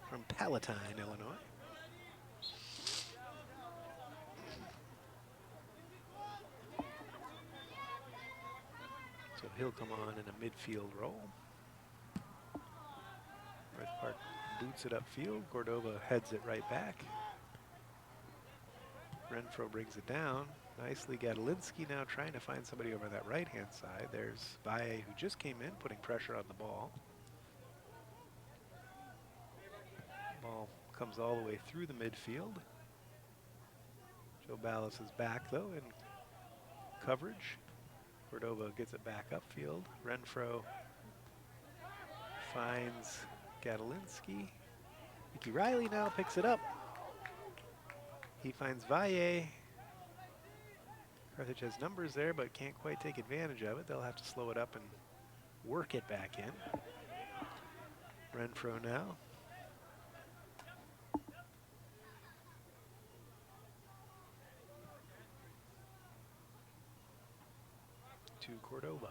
from Palatine, Illinois. So he'll come on in a midfield role. North Park boots it upfield. Cordova heads it right back. Renfro brings it down. Nicely, Gadolinsky now trying to find somebody over that right-hand side. There's Valle, who just came in, putting pressure on the ball. Ball comes all the way through the midfield. Joe Ballas is back, though, in coverage. Cordova gets it back upfield. Renfro finds Gadolinsky. Mickey Riley now picks it up. He finds Valle. Carthage has numbers there, but can't quite take advantage of it. They'll have to slow it up and work it back in. Renfro now. To Cordova.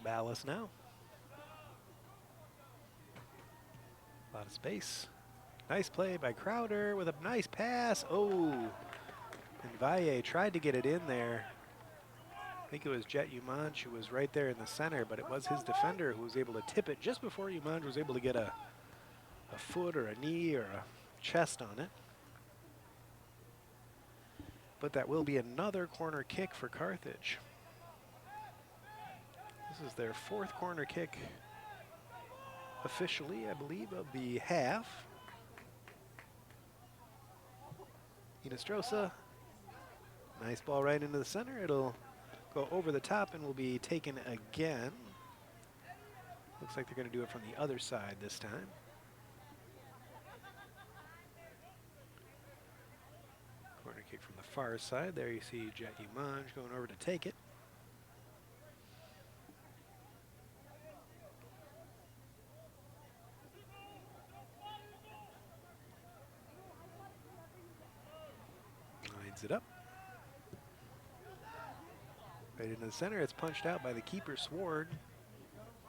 Ballas now. A lot of space. Nice play by Crowder with a nice pass. Oh, and Valle tried to get it in there. I think it was Jet Umanj who was right there in the center, but it was his defender who was able to tip it just before Umanj was able to get a foot or a knee or a chest on it. But that will be another corner kick for Carthage. This is their 4th corner kick officially, I believe, of the half. Inestrosa, nice ball right into the center. It'll go over the top and will be taken again. Looks like they're going to do it from the other side this time. Corner kick from the far side. There you see Jet Umanj going over to take it. Lines it up. Right into the center. It's punched out by the keeper, Sword.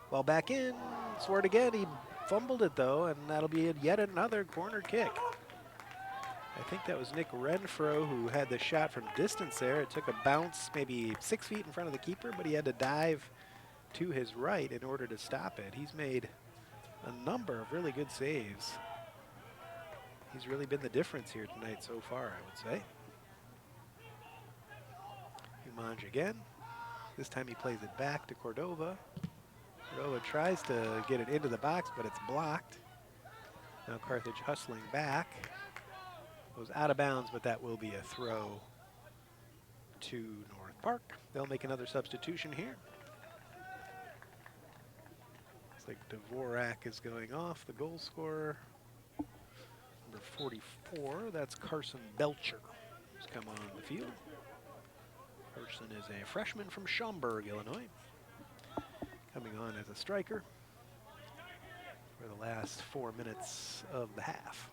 Ball back in. Sword again. He fumbled it, though, and that'll be yet another corner kick. I think that was Nick Renfro who had the shot from distance there. It took a bounce maybe 6 feet in front of the keeper, but he had to dive to his right in order to stop it. He's made a number of really good saves. He's really been the difference here tonight so far, I would say. Umanj again. This time he plays it back to Cordova. Cordova tries to get it into the box, but it's blocked. Now Carthage hustling back. Goes out of bounds, but that will be a throw to North Park. They'll make another substitution here. Looks like Dvorak is going off, the goal scorer. Number 44, that's Carson Belcher, who's come on the field. Carson is a freshman from Schaumburg, Illinois, coming on as a striker for the last 4 minutes of the half.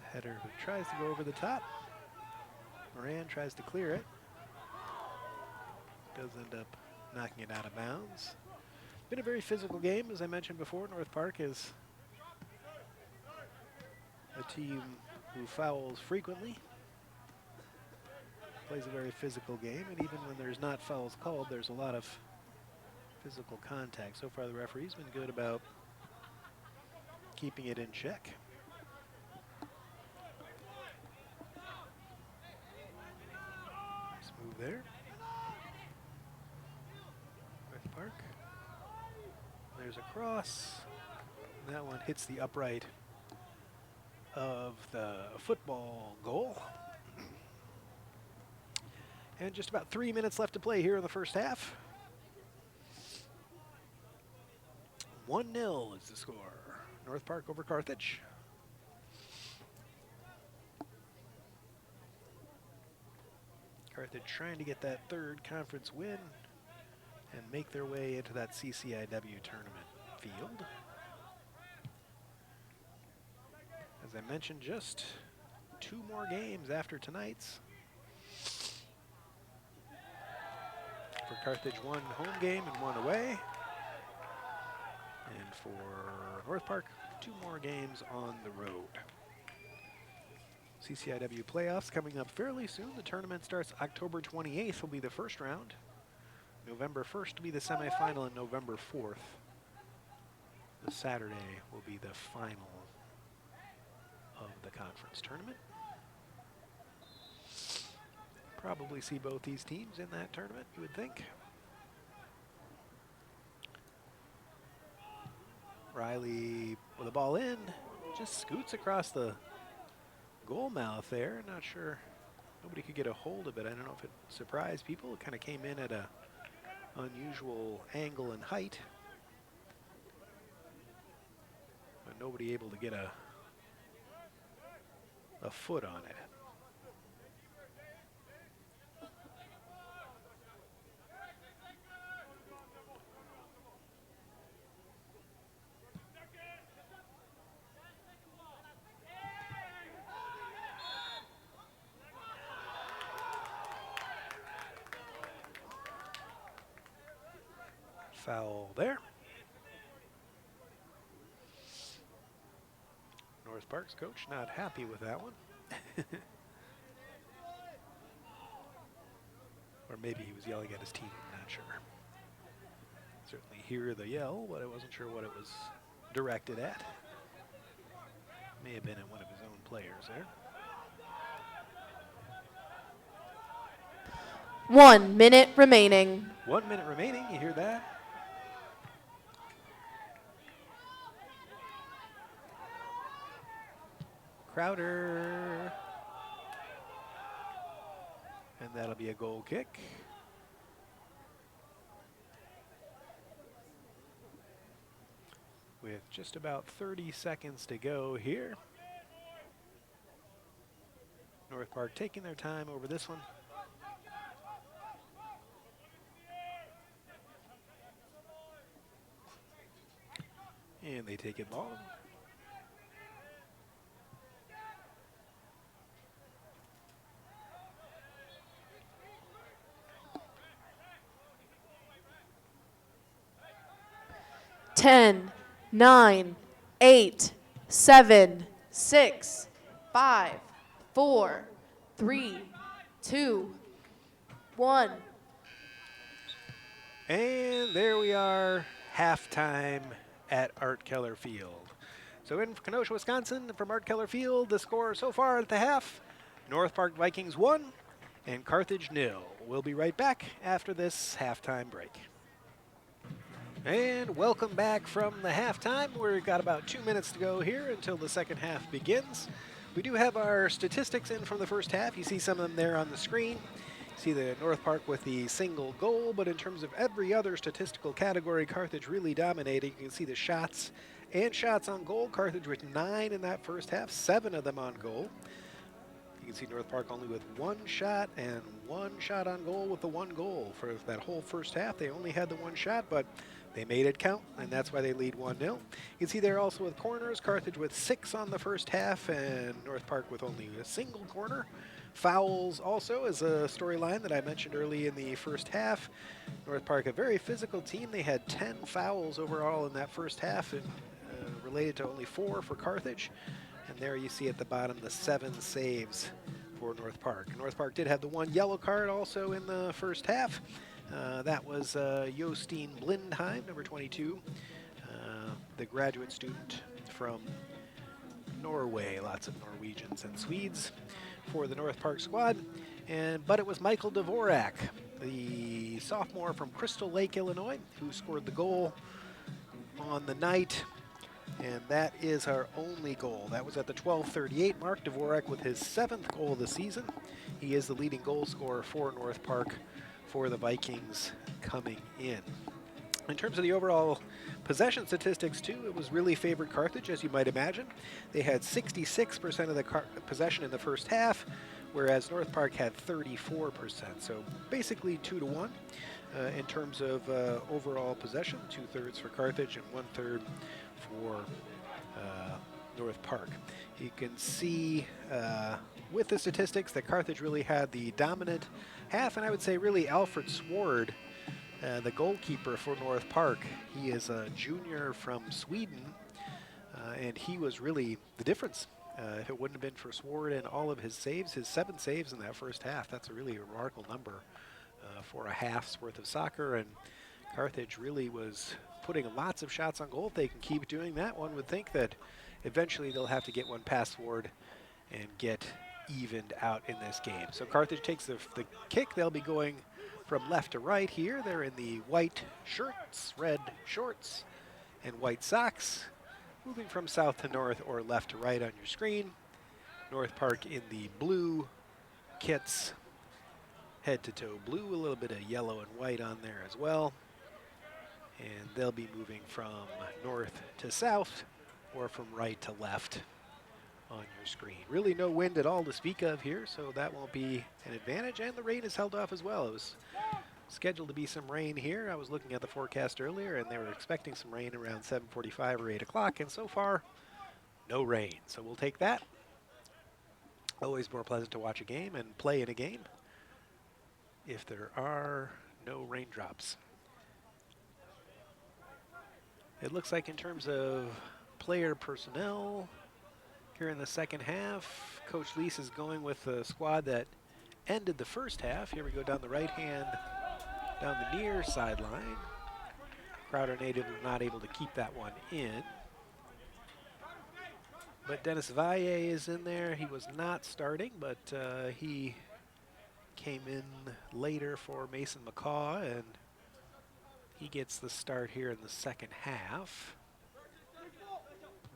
The header who tries to go over the top. Moran tries to clear it. Does end up knocking it out of bounds. Been a very physical game, as I mentioned before. North Park is a team who fouls frequently. Plays a very physical game, and even when there's not fouls called, there's a lot of physical contact. So far, the referee's been good about keeping it in check. Nice move there. North Park. There's a cross. And that one hits the upright of the football goal. And just about 3 minutes left to play here in the first half. 1-0 is the score. North Park over Carthage. Carthage trying to get that third conference win and make their way into that CCIW tournament field. As I mentioned, just 2 more games after tonight's. For Carthage, 1 home game and 1 away. And for North Park, 2 more games on the road. CCIW playoffs coming up fairly soon. The tournament starts October 28th will be the first round. November 1st will be the semifinal, and November 4th, the Saturday, will be the final of the conference tournament. Probably see both these teams in that tournament, you would think. Riley with the ball in, just scoots across the goal mouth there. Not sure, nobody could get a hold of it. I don't know if it surprised people. It kind of came in at a unusual angle and height, but nobody able to get a foot on it. Foul there. North Park's coach not happy with that one. Or maybe he was yelling at his team, I'm not sure. Certainly hear the yell, but I wasn't sure what it was directed at. May have been at one of his own players there. 1 minute remaining. 1 minute remaining, you hear that? Crowder. And that'll be a goal kick. With just about 30 seconds to go here. North Park taking their time over this one. And they take it long. Ten, 9, 8, 7, 6, 5, 4, 3, 2, 1. And there we are, halftime at Art Keller Field. So in Kenosha, Wisconsin, from Art Keller Field, the score so far at the half, North Park Vikings 1 and Carthage 0. We'll be right back after this halftime break. And welcome back from the halftime. We've got about 2 minutes to go here until the second half begins. We do have our statistics in from the first half. You see some of them there on the screen. You see the North Park with the single goal, but in terms of every other statistical category, Carthage really dominated. You can see the shots and shots on goal. Carthage with 9 in that first half, 7 of them on goal. You can see North Park only with 1 shot and 1 shot on goal with the 1 goal. For that whole first half, they only had the 1 shot, but they made it count, and that's why they lead 1-0. You can see there also with corners, Carthage with 6 on the first half, and North Park with only a single corner. Fouls also is a storyline that I mentioned early in the first half. North Park, a very physical team. They had 10 fouls overall in that first half, and related to only 4 for Carthage. And there you see at the bottom the 7 saves for North Park. North Park did have the 1 yellow card also in the first half. That was Jostein Blindheim, number 22, the graduate student from Norway. Lots of Norwegians and Swedes for the North Park squad. But it was Michael Dvorak, the sophomore from Crystal Lake, Illinois, who scored the goal on the night. And that is our only goal. That was at the 12:38 mark. Dvorak with his 7th goal of the season. He is the leading goal scorer for North Park for the Vikings coming in. In terms of the overall possession statistics, too, it was really favored Carthage, as you might imagine. They had 66% of the possession in the first half, whereas North Park had 34%. So basically 2-1 in terms of overall possession, 2/3 for Carthage and 1/3 for North Park. You can see with the statistics that Carthage really had the dominant half, and I would say really Alfred Sward, the goalkeeper for North Park. He is a junior from Sweden, and he was really the difference. If it wouldn't have been for Sward and all of his saves, his 7 saves in that first half, that's a really remarkable number for a half's worth of soccer. And Carthage really was putting lots of shots on goal. If they can keep doing that, one would think that eventually they'll have to get one past Sward and get evened out in this game. So Carthage takes the kick. They'll be going from left to right here. They're in the white shirts, red shorts, and white socks. Moving from south to north or left to right on your screen. North Park in the blue kits, head to toe blue, a little bit of yellow and white on there as well. And they'll be moving from north to south or from right to left on your screen. Really no wind at all to speak of here, so that won't be an advantage, and the rain is held off as well. It was scheduled to be some rain here. I was looking at the forecast earlier, and they were expecting some rain around 7:45 or 8 o'clock, and so far, no rain. So we'll take that. Always more pleasant to watch a game and play in a game if there are no raindrops. It looks like in terms of player personnel here in the second half, Coach Lease is going with the squad that ended the first half. Here we go down the right hand, down the near sideline. Crowder native not able to keep that one in. But Dennis Valle is in there. He was not starting, but he came in later for Mason McCaw, and he gets the start here in the second half.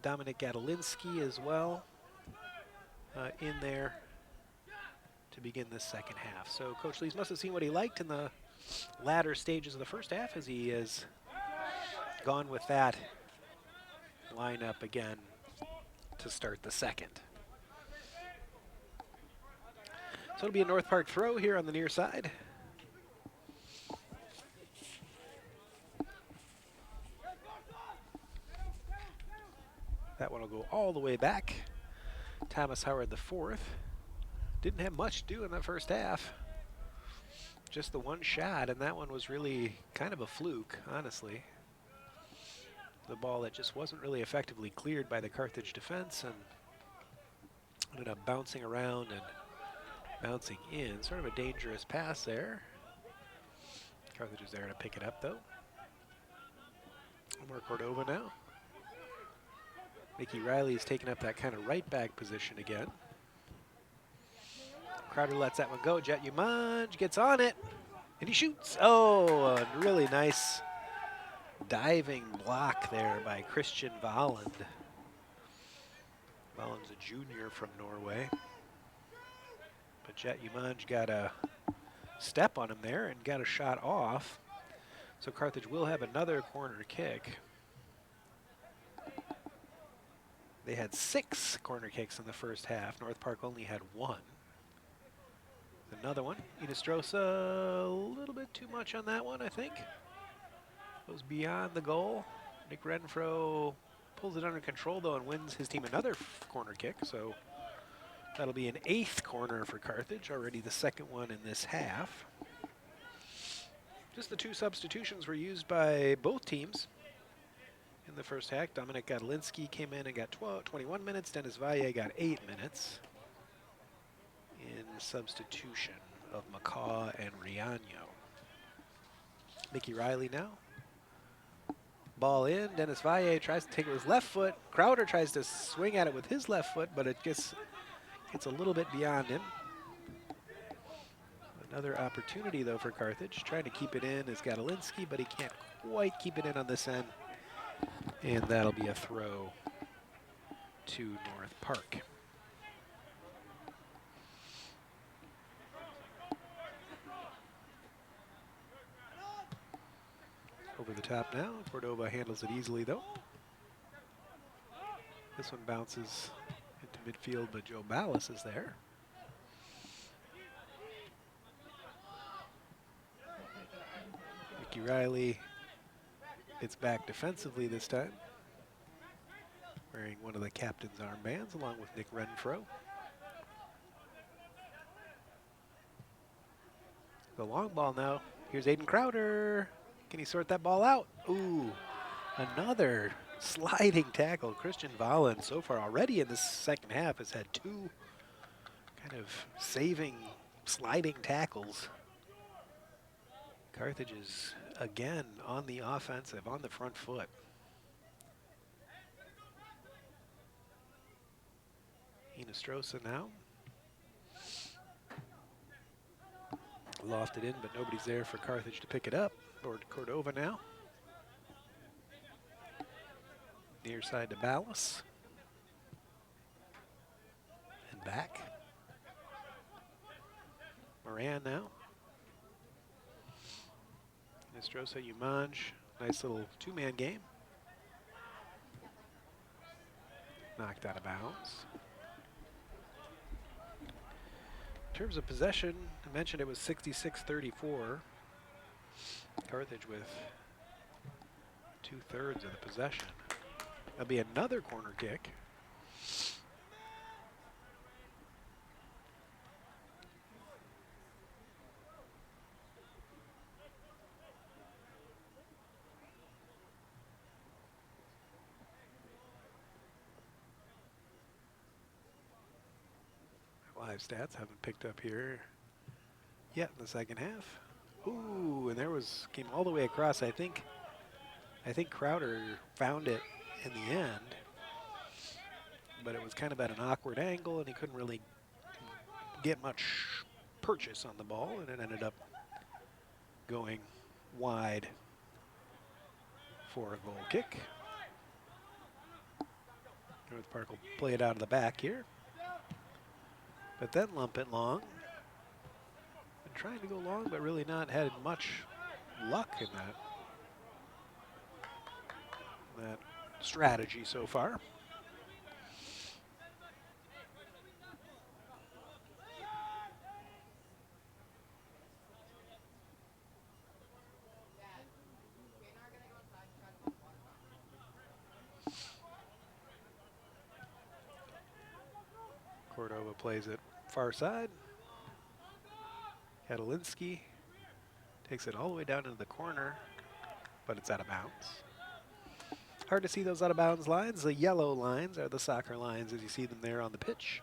Dominic Gadolinsky as well in there to begin this second half. So Coach Lees must have seen what he liked in the latter stages of the first half, as he has gone with that lineup again to start the second. So it'll be a North Park throw here on the near side. That one will go all the way back. Thomas Howard IV didn't have much to do in that first half. Just the one shot, and that one was really kind of a fluke, honestly. The ball that just wasn't really effectively cleared by the Carthage defense and ended up bouncing around and bouncing in. Sort of a dangerous pass there. Carthage is there to pick it up, though. Omar Cordova now. Mickey Riley is taking up that kind of right back position again. Crowder lets that one go. Jet Umanj gets on it, and he shoots. Oh, a really nice diving block there by Christian Volland. Volland's a junior from Norway. But Jet Umanj got a step on him there and got a shot off. So Carthage will have another corner kick. They had 6 corner kicks in the first half. North Park only had 1. Another one. Inestrosa, a little bit too much on that one, I think. Goes beyond the goal. Nick Renfro pulls it under control, though, and wins his team another corner kick. So that'll be an 8th corner for Carthage, already the 2nd one in this half. Just the 2 substitutions were used by both teams in the first half. Dominic Godlinski came in and got 21 minutes. Dennis Valle got 8 minutes in substitution of McCaw and Riano. Mickey Riley now. Ball in. Dennis Valle tries to take it with his left foot. Crowder tries to swing at it with his left foot, but it gets a little bit beyond him. Another opportunity, though, for Carthage. Trying to keep it in is Godlinski, but he can't quite keep it in on this end. And that'll be a throw to North Park. Over the top now. Cordova handles it easily, though. This one bounces into midfield, but Joe Ballas is there. Mickey Riley gets back defensively this time, wearing one of the captain's armbands along with Nick Renfro. The long ball now. Here's Aiden Crowder. Can he sort that ball out? Ooh, another sliding tackle. Christian Volland so far already in this second half has had 2 kind of saving, sliding tackles. Carthage is again on the offensive, on the front foot. Inestrosa now. Lofted in, but nobody's there for Carthage to pick it up. Or Cordova now. Near side to Ballas. And back. Moran now. Inestrosa, Umanj. Nice little 2-man game. Knocked out of bounds. In terms of possession, I mentioned it was 66-34. Carthage with 2/3 of the possession. That'll be another corner kick. Live stats haven't picked up here yet in the second half. Ooh, and came all the way across. I think Crowder found it in the end, but it was kind of at an awkward angle, and he couldn't really get much purchase on the ball, and it ended up going wide for a goal kick. North Park will play it out of the back here, but then lump it long. Trying to go long, but really not had much luck in that strategy so far. Cordova plays it far side. Kadalinsky takes it all the way down into the corner, but it's out of bounds. Hard to see those out of bounds lines. The yellow lines are the soccer lines as you see them there on the pitch.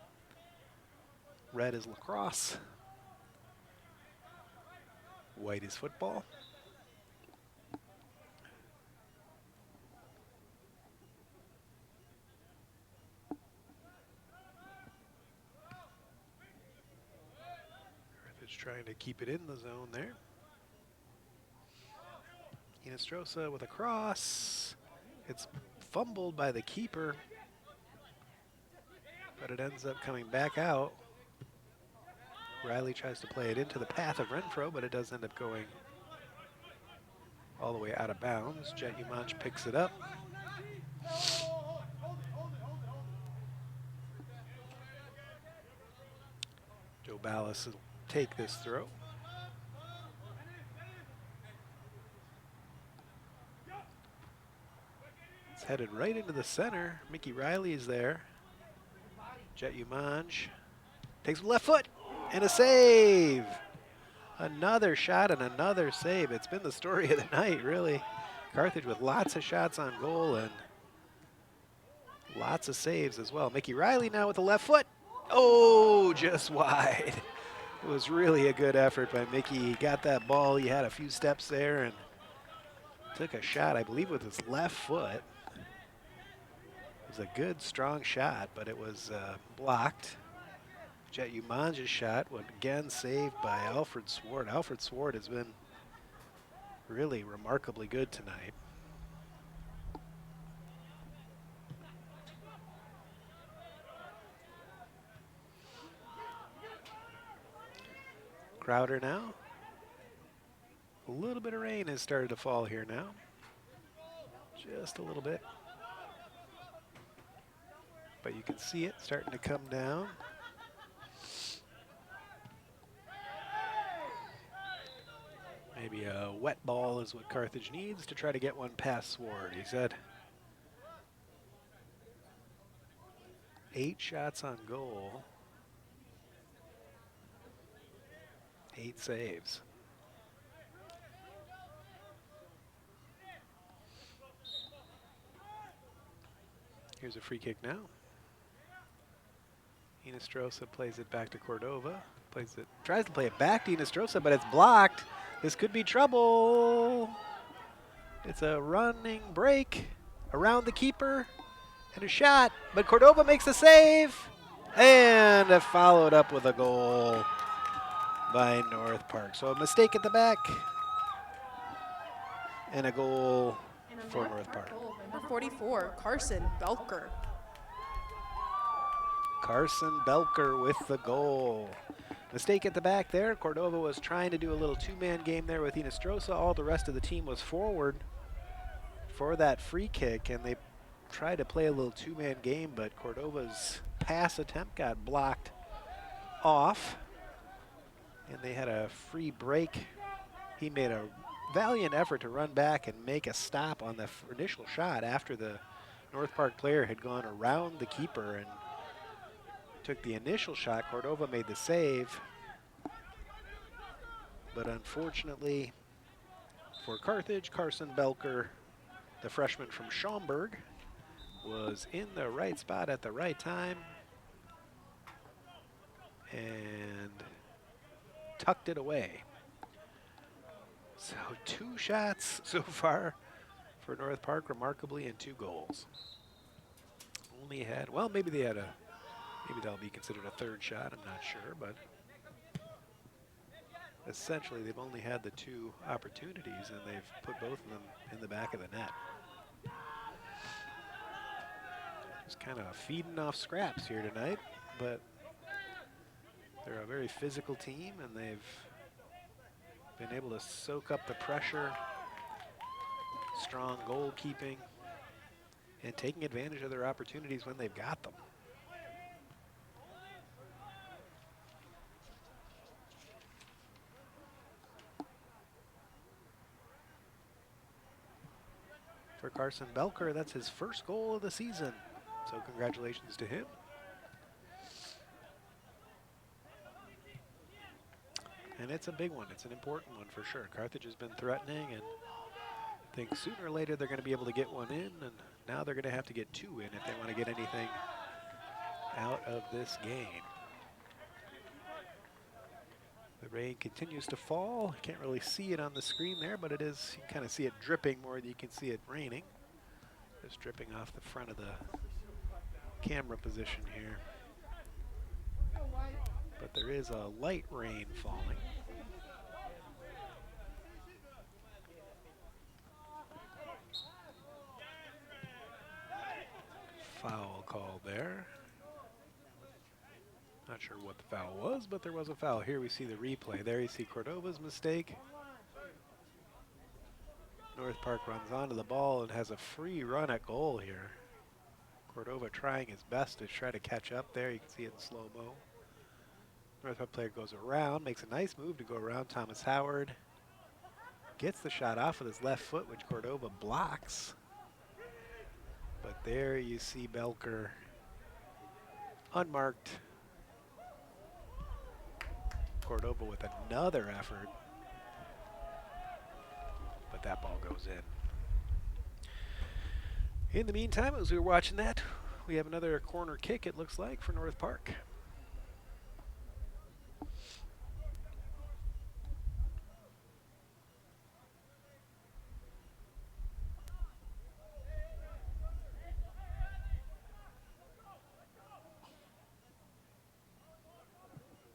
Red is lacrosse. White is football. Trying to keep it in the zone there. Inostrosa with a cross. It's fumbled by the keeper, but it ends up coming back out. Riley tries to play it into the path of Renfro, but it does end up going all the way out of bounds. Jet Umanch picks it up. Joe Ballas will take this throw. It's headed right into the center. Mickey Riley is there. Jet Umanch takes the left foot and a save. Another shot and another save. It's been the story of the night, really. Carthage with lots of shots on goal and lots of saves as well. Mickey Riley now with the left foot. Oh, just wide. It was really a good effort by Mickey. He got that ball. He had a few steps there and took a shot, I believe, with his left foot. It was a good, strong shot, but it was blocked. Jet Umanja's shot was again saved by Alfred Swart. Alfred Swart has been really remarkably good tonight. Crowder now. A little bit of rain has started to fall here now. Just a little bit. But you can see it starting to come down. Maybe a wet ball is what Carthage needs to try to get one past Swart. He said 8 shots on goal, 8 saves. Here's a free kick now. Inostrosa plays it back to Cordova. Tries to play it back to Inostrosa, but it's blocked. This could be trouble. It's a running break around the keeper and a shot, but Cordova makes the save and followed up with a goal by North Park. So a mistake at the back and a goal for North Park. Number 44, Carson Belker. Carson Belker with the goal. Mistake at the back there. Cordova was trying to do a little 2-man game there with Inostrosa. All the rest of the team was forward for that free kick, and they tried to play a little 2-man game, but Cordova's pass attempt got blocked off, and they had a free break. He made a valiant effort to run back and make a stop on the initial shot after the North Park player had gone around the keeper and took the initial shot. Cordova made the save, but unfortunately for Carthage, Carson Belker, the freshman from Schaumburg, was in the right spot at the right time and tucked it away. So 2 shots so far for North Park, remarkably, and 2 goals. Only had, well, maybe that'll be considered a 3rd shot, I'm not sure, but essentially they've only had the 2 opportunities and they've put both of them in the back of the net. Just kind of feeding off scraps here tonight, but they're a very physical team and they've been able to soak up the pressure, strong goalkeeping, and taking advantage of their opportunities when they've got them. For Carson Belker, that's his first goal of the season, so congratulations to him. And it's a big one. It's an important one for sure. Carthage has been threatening, and I think sooner or later they're going to be able to get one in, and now they're going to have to get 2 in if they want to get anything out of this game. The rain continues to fall. Can't really see it on the screen there, but it is, you can kind of see it dripping more than you can see it raining. Just dripping off the front of the camera position here. But there is a light rain falling. there. Not sure what the foul was, but there was a foul. Here we see the replay. There you see Cordova's mistake. North Park runs onto the ball and has a free run at goal here. Cordova trying his best to try to catch up there. You can see it in slow-mo. North Park player goes around, makes a nice move to go around Thomas Howard. Gets the shot off with his left foot, which Cordova blocks. But there you see Belker unmarked. Cordova with another effort. But that ball goes in. In the meantime, as we were watching that, we have another corner kick, it looks like, for North Park.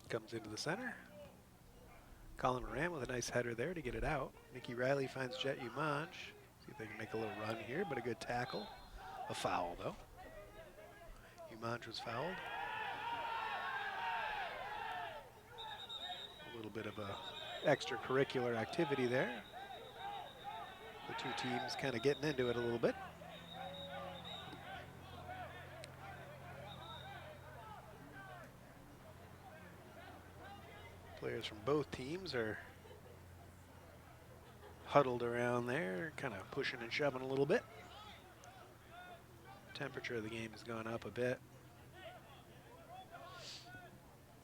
Comes into the center. Colin Moran with a nice header there to get it out. Mickey Riley finds Jet Umanj. See if they can make a little run here, but a good tackle. A foul, though. Umanj was fouled. A little bit of a extracurricular activity there. The two teams kind of getting into it a little bit. Players from both teams are huddled around there, kind of pushing and shoving a little bit. Temperature of the game has gone up a bit.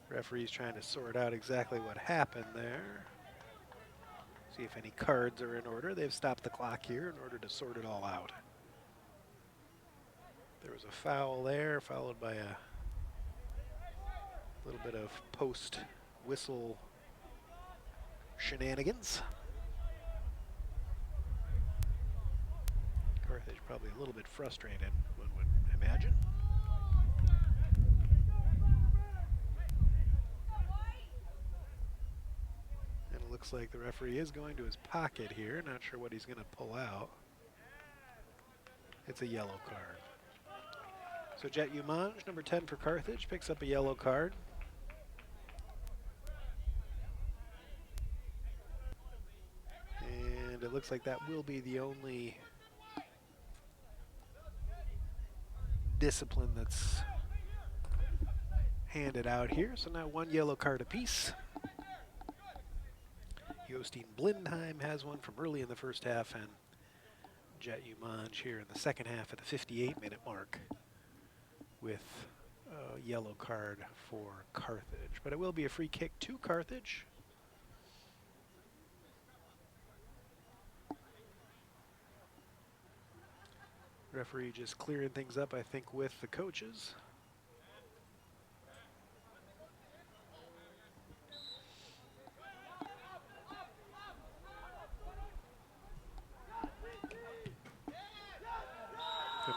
Referee's trying to sort out exactly what happened there. See if any cards are in order. They've stopped the clock here in order to sort it all out. There was a foul there, followed by a little bit of post whistle shenanigans. Carthage probably a little bit frustrated, one would imagine. And it looks like the referee is going to his pocket here. Not sure what he's going to pull out. It's a yellow card. So Jet Umanj, number 10 for Carthage, picks up a yellow card. And it looks like that will be the only discipline that's handed out here. So now one yellow card apiece. Jostein Blindheim has one from early in the first half, and Jet Umanj here in the second half at the 58-minute mark with a yellow card for Carthage. But it will be a free kick to Carthage. Referee just clearing things up, I think, with the coaches.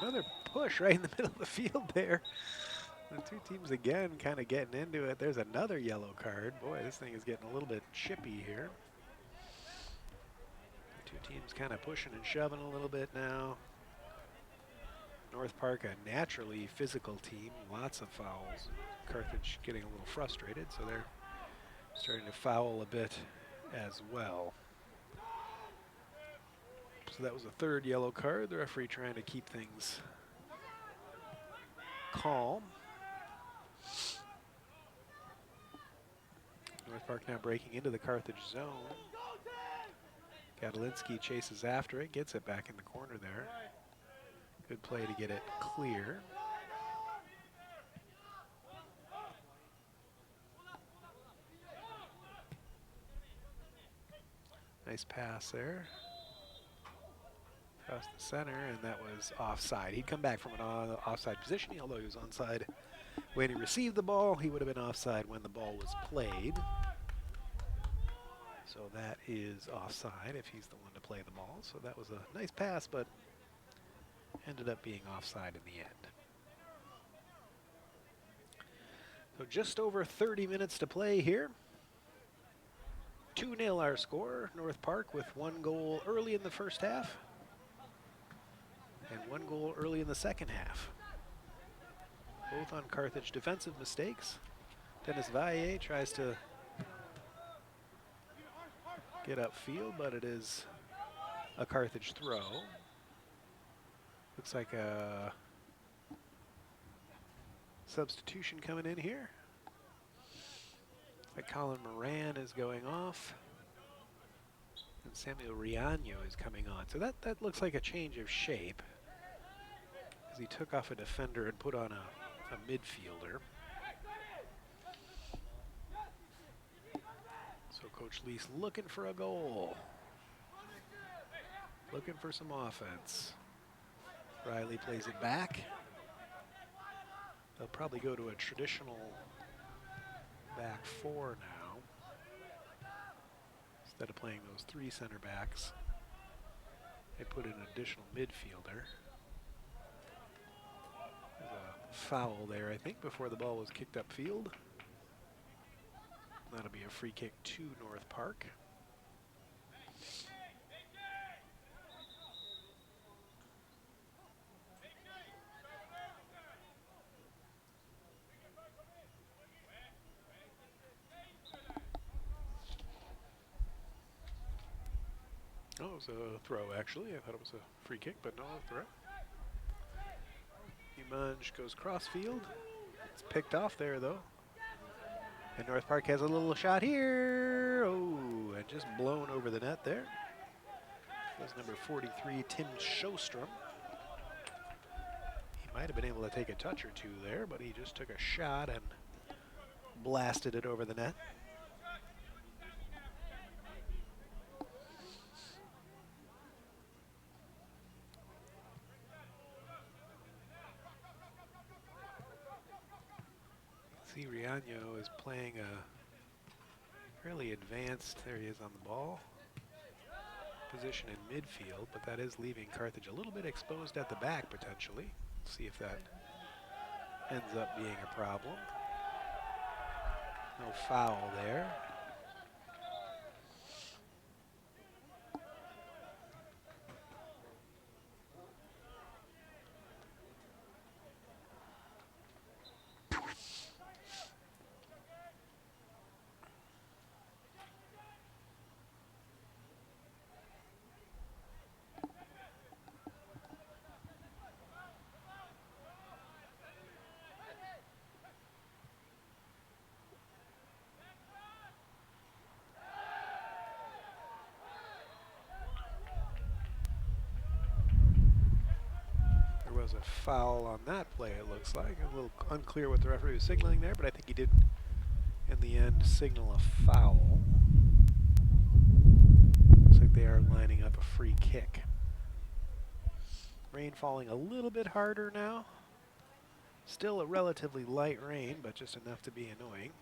Another push right in the middle of the field there. The two teams again kind of getting into it. There's another yellow card. Boy, this thing is getting a little bit chippy here. The two teams kind of pushing and shoving a little bit now. North Park, a naturally physical team, lots of fouls. Carthage getting a little frustrated, so they're starting to foul a bit as well. So that was the third yellow card. The referee trying to keep things calm. North Park now breaking into the Carthage zone. Gadolinsky chases after it, gets it back in the corner there. Good play to get it clear. Nice pass there. Across the center, and that was offside. He'd come back from an offside position, although he was onside when he received the ball. He would have been offside when the ball was played. So that is offside if he's the one to play the ball. So that was a nice pass, but ended up being offside in the end. So just over 30 minutes to play here. 2-0 our score. North Park with one goal early in the first half and one goal early in the second half. both on Carthage defensive mistakes. Dennis Valle tries to get upfield, but it is a Carthage throw. Looks like a substitution coming in here. Like Colin Moran is going off. And Samuel Riaño is coming on. So that looks like a change of shape, as he took off a defender and put on a midfielder. So Coach Lease looking for a goal. Looking for some offense. Riley plays it back. They'll probably go to a traditional back four now. Instead of playing those three center backs, they put in an additional midfielder. There's a foul there, I think, before the ball was kicked upfield. That'll be a free kick to North Park. Oh, it was a throw, actually. I thought it was a free kick, but no, a throw. Umanj goes crossfield. It's picked off there, though. And North Park has a little shot here. Oh, and just blown over the net there. That's number 43, Tim Sjostrom. He might have been able to take a touch or two there, but he just took a shot and blasted it over the net. See, Riaño is playing a fairly advanced, there he is on the ball, position in midfield, but that is leaving Carthage a little bit exposed at the back potentially. See if that ends up being a problem. No foul there. Was a foul on that play, it looks like. A little unclear what the referee was signaling there, but I think he did in the end signal a foul. Looks like they are lining up a free kick. Rain falling a little bit harder now. Still a relatively light rain, but just enough to be annoying.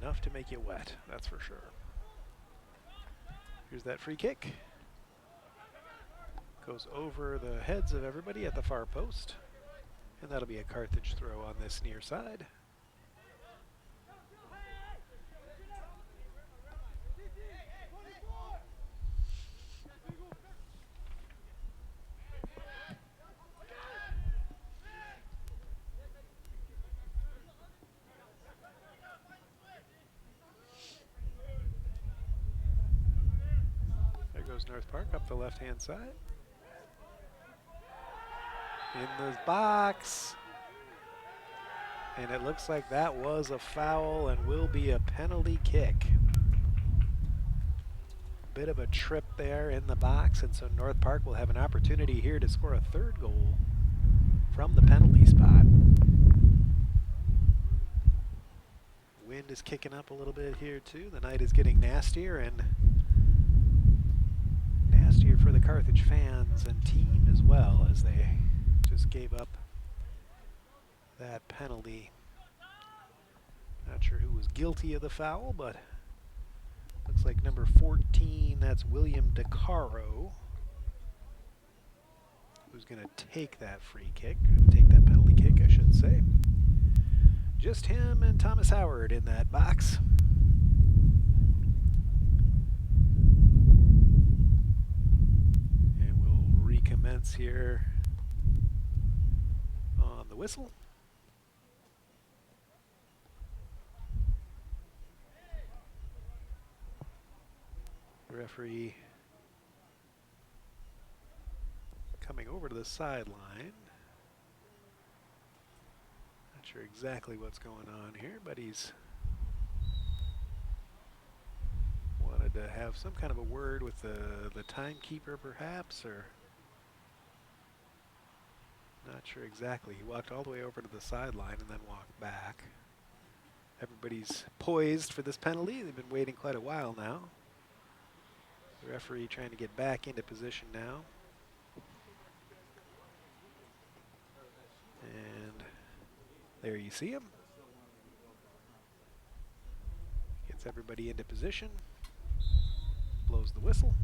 Enough to make you wet, that's for sure. Here's that free kick. Goes over the heads of everybody at the far post. And that'll be a Carthage throw on this near side. North Park up the left-hand side. In the box. And it looks like that was a foul and will be a penalty kick. Bit of a trip there in the box, and so North Park will have an opportunity here to score a third goal from the penalty spot. Wind is kicking up a little bit here too. The night is getting nastier, and nastier for the Carthage fans and team as well, as they just gave up that penalty. Not sure who was guilty of the foul, but looks like number 14, that's William DeCaro, who's going to take that free kick, take that penalty kick, I should say. Just him and Thomas Howard in that box. commence here on the whistle. The referee coming over to the sideline. Not sure exactly what's going on here, but he's wanted to have some kind of a word with the timekeeper perhaps, or not sure exactly. He walked all the way over to the sideline and then walked back. Everybody's poised for this penalty. They've been waiting quite a while now. The referee trying to get back into position now. And there you see him. Gets everybody into position. Blows the whistle.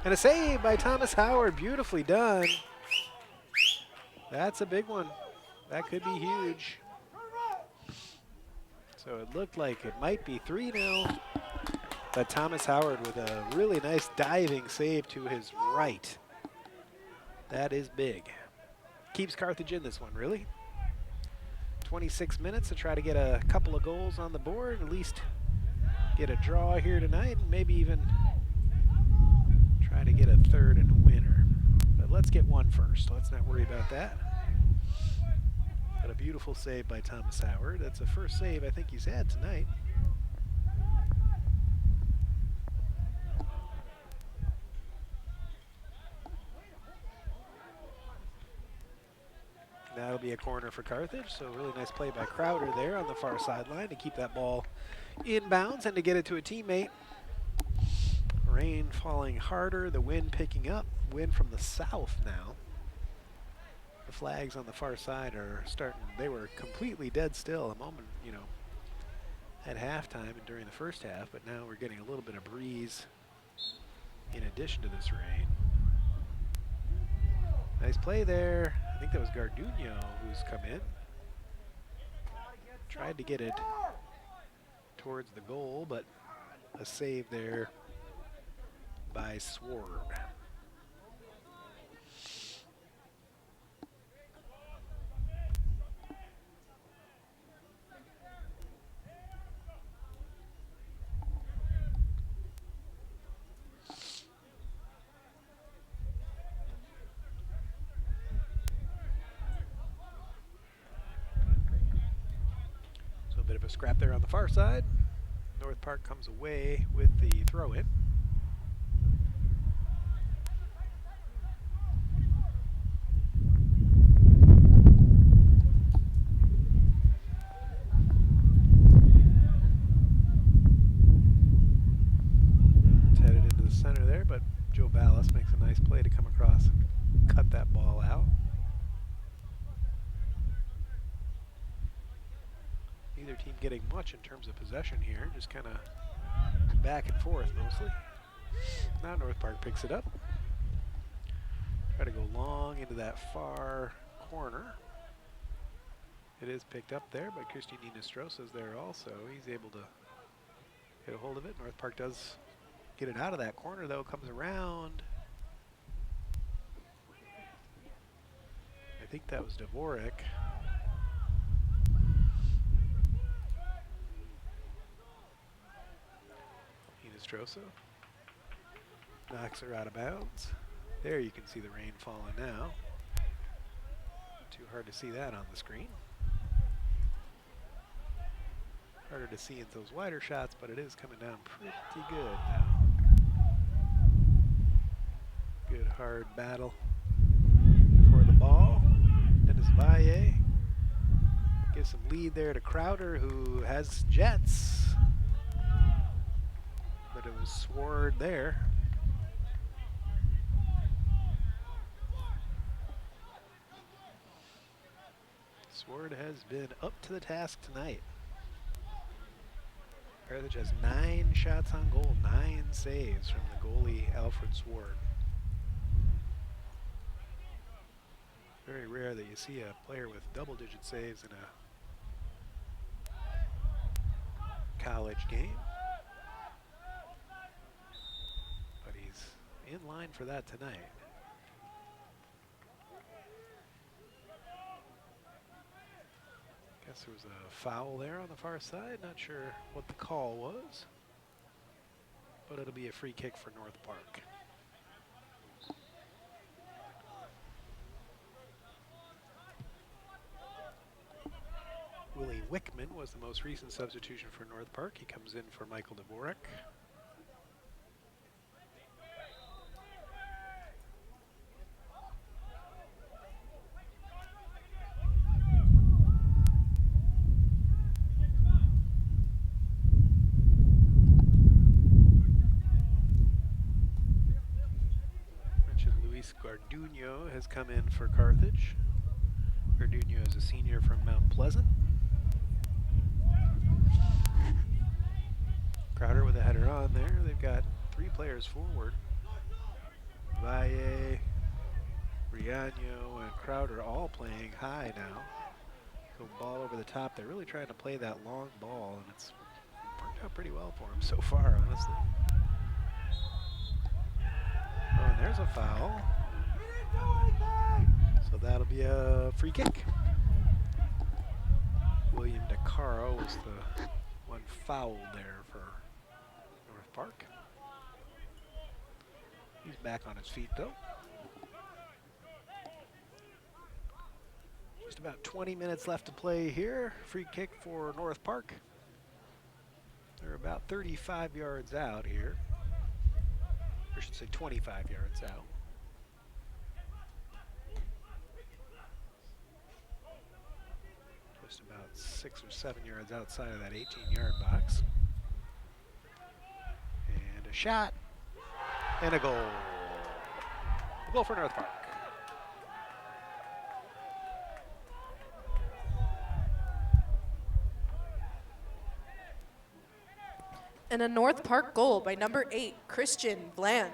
And a save by Thomas Howard. Beautifully done. That's a big one. That could be huge. So it looked like it might be 3-0. But Thomas Howard with a really nice diving save to his right. That is big. Keeps Carthage in this one, really. 26 minutes to try to get a couple of goals on the board, at least get a draw here tonight, and maybe even try to get a third and a winner. But let's get one first. Let's not worry about that. But a beautiful save by Thomas Howard. That's the first save I think he's had tonight. That'll be a corner for Carthage, so really nice play by Crowder there on the far sideline to keep that ball in bounds and to get it to a teammate. Rain falling harder, the wind picking up, wind from the south now. The flags on the far side are starting, they were completely dead still a moment, you know, at halftime and during the first half, but now we're getting a little bit of breeze in addition to this rain. Nice play there. I think that was Garduño who's come in. Tried to get it towards the goal, but a save there by Sword. Bit of a scrap there on the far side. North Park comes away with the throw-in. It's headed into the center there, but Joe Ballas makes a nice play to come across and cut that ball out. Neither team getting much in terms of possession here, just kind of back and forth mostly. Now North Park picks it up. Try to go long into that far corner. It is picked up there by Christian Inestrosa's there also. He's able to get a hold of it. North Park does get it out of that corner though, comes around. I think that was Dvorak. Inestrosa knocks her out of bounds. There you can see the rain falling now. Too hard to see that on the screen. Harder to see in those wider shots, but it is coming down pretty good now. Good hard battle for the ball. Dennis Valle gives some lead there to Crowder, who has Jets. But it was Sword there. Sword has been up to the task tonight. Carthage has 9 shots on goal, 9 saves from the goalie Alfred Sword. Very rare that you see a player with double-digit saves in a college game. But he's in line for that tonight. Guess there was a foul there on the far side. Not sure what the call was, but it'll be a free kick for North Park. Willie Wickman was the most recent substitution for North Park. He comes in for Michael Dvorak. Luis Garduno has come in for Carthage. Garduno is a senior from Mount Pleasant. Crowder with a header on there. They've got 3 players forward. Valle, Briano, and Crowder all playing high now. So ball over the top. They're really trying to play that long ball, and it's worked out pretty well for them so far, honestly. Oh, and there's a foul. So that'll be a free kick. William DeCaro was the one foul there for North Park. He's back on his feet though. Just about 20 minutes left to play here. Free kick for North Park. They're about 35 yards out here. I should say 25 yards out. Just about 6 or 7 yards outside of that 18-yard box. And a shot. And a goal. A goal for North Park. And a North Park goal by number 8, Christian Bland.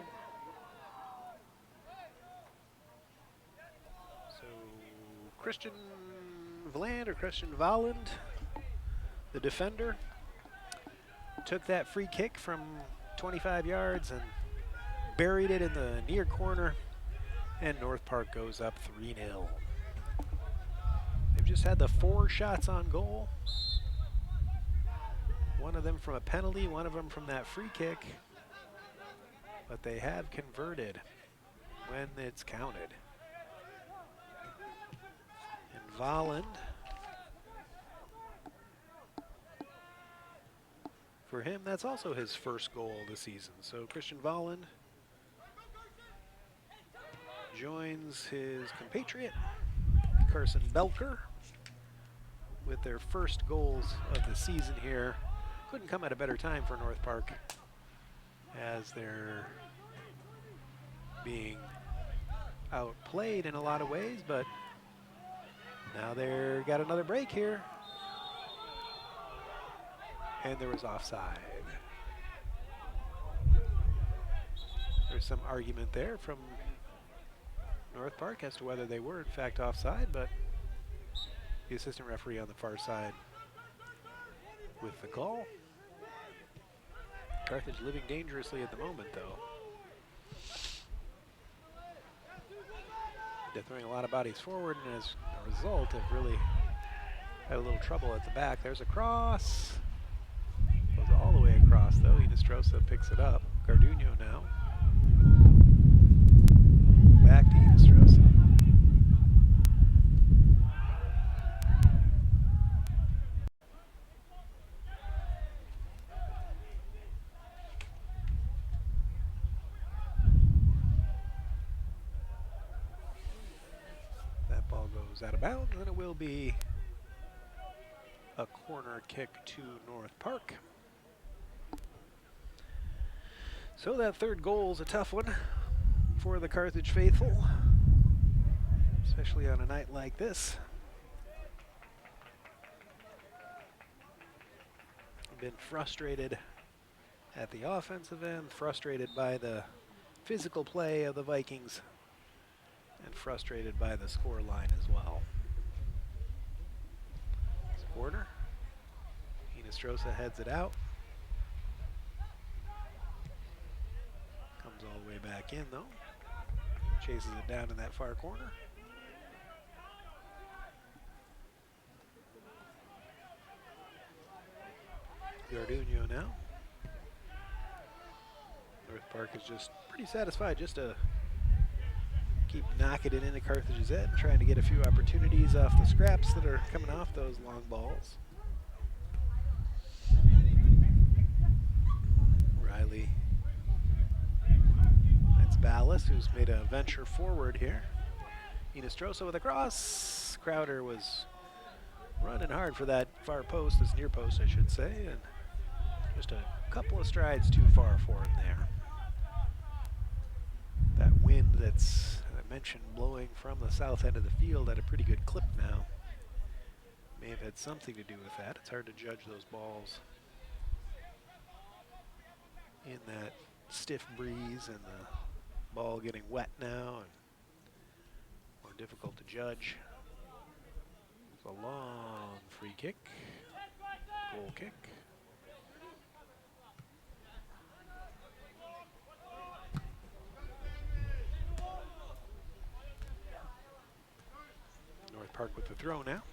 So Christian Vland or Christian Volland, the defender, took that free kick from 25 yards and buried it in the near corner, and North Park goes up 3-0. They've just had the 4 shots on goal. One of them from a penalty, one of them from that free kick, but they have converted when it's counted. And Volland, for him, that's also his first goal of the season. So Christian Volland joins his compatriot, Carson Belker, with their first goals of the season here. Couldn't come at a better time for North Park, as they're being outplayed in a lot of ways, but now they've got another break here. And there was offside. There's some argument there from North Park as to whether they were in fact offside, but the assistant referee on the far side with the call. Carthage living dangerously at the moment, though. They're throwing a lot of bodies forward, and as a result have really had a little trouble at the back. There's a cross. Goes all the way across, though. Enestrosa picks it up. Garduno now. Back to Enestrosa. That ball goes out of bounds, and it will be a corner kick to North Park. So that third goal is a tough one for the Carthage faithful, especially on a night like this. Been frustrated at the offensive end, frustrated by the physical play of the Vikings, and frustrated by the score line as well. It's a corner. Enestrosa heads it out. all the way back in, though. Chases it down in that far corner. Gardunio now. North Park is just pretty satisfied just to keep knocking it into Carthage's head and trying to get a few opportunities off the scraps that are coming off those long balls. Riley. That's Ballas, who's made a venture forward here. Inestrosa with a cross. Crowder was running hard for that far post, this near post, I should say, and just a couple of strides too far for him there. That wind that's, I mentioned, blowing from the south end of the field at a pretty good clip now. May have had something to do with that. It's hard to judge those balls in that stiff breeze and the ball getting wet now and more difficult to judge. It's a long free kick, goal kick. North Park with the throw now.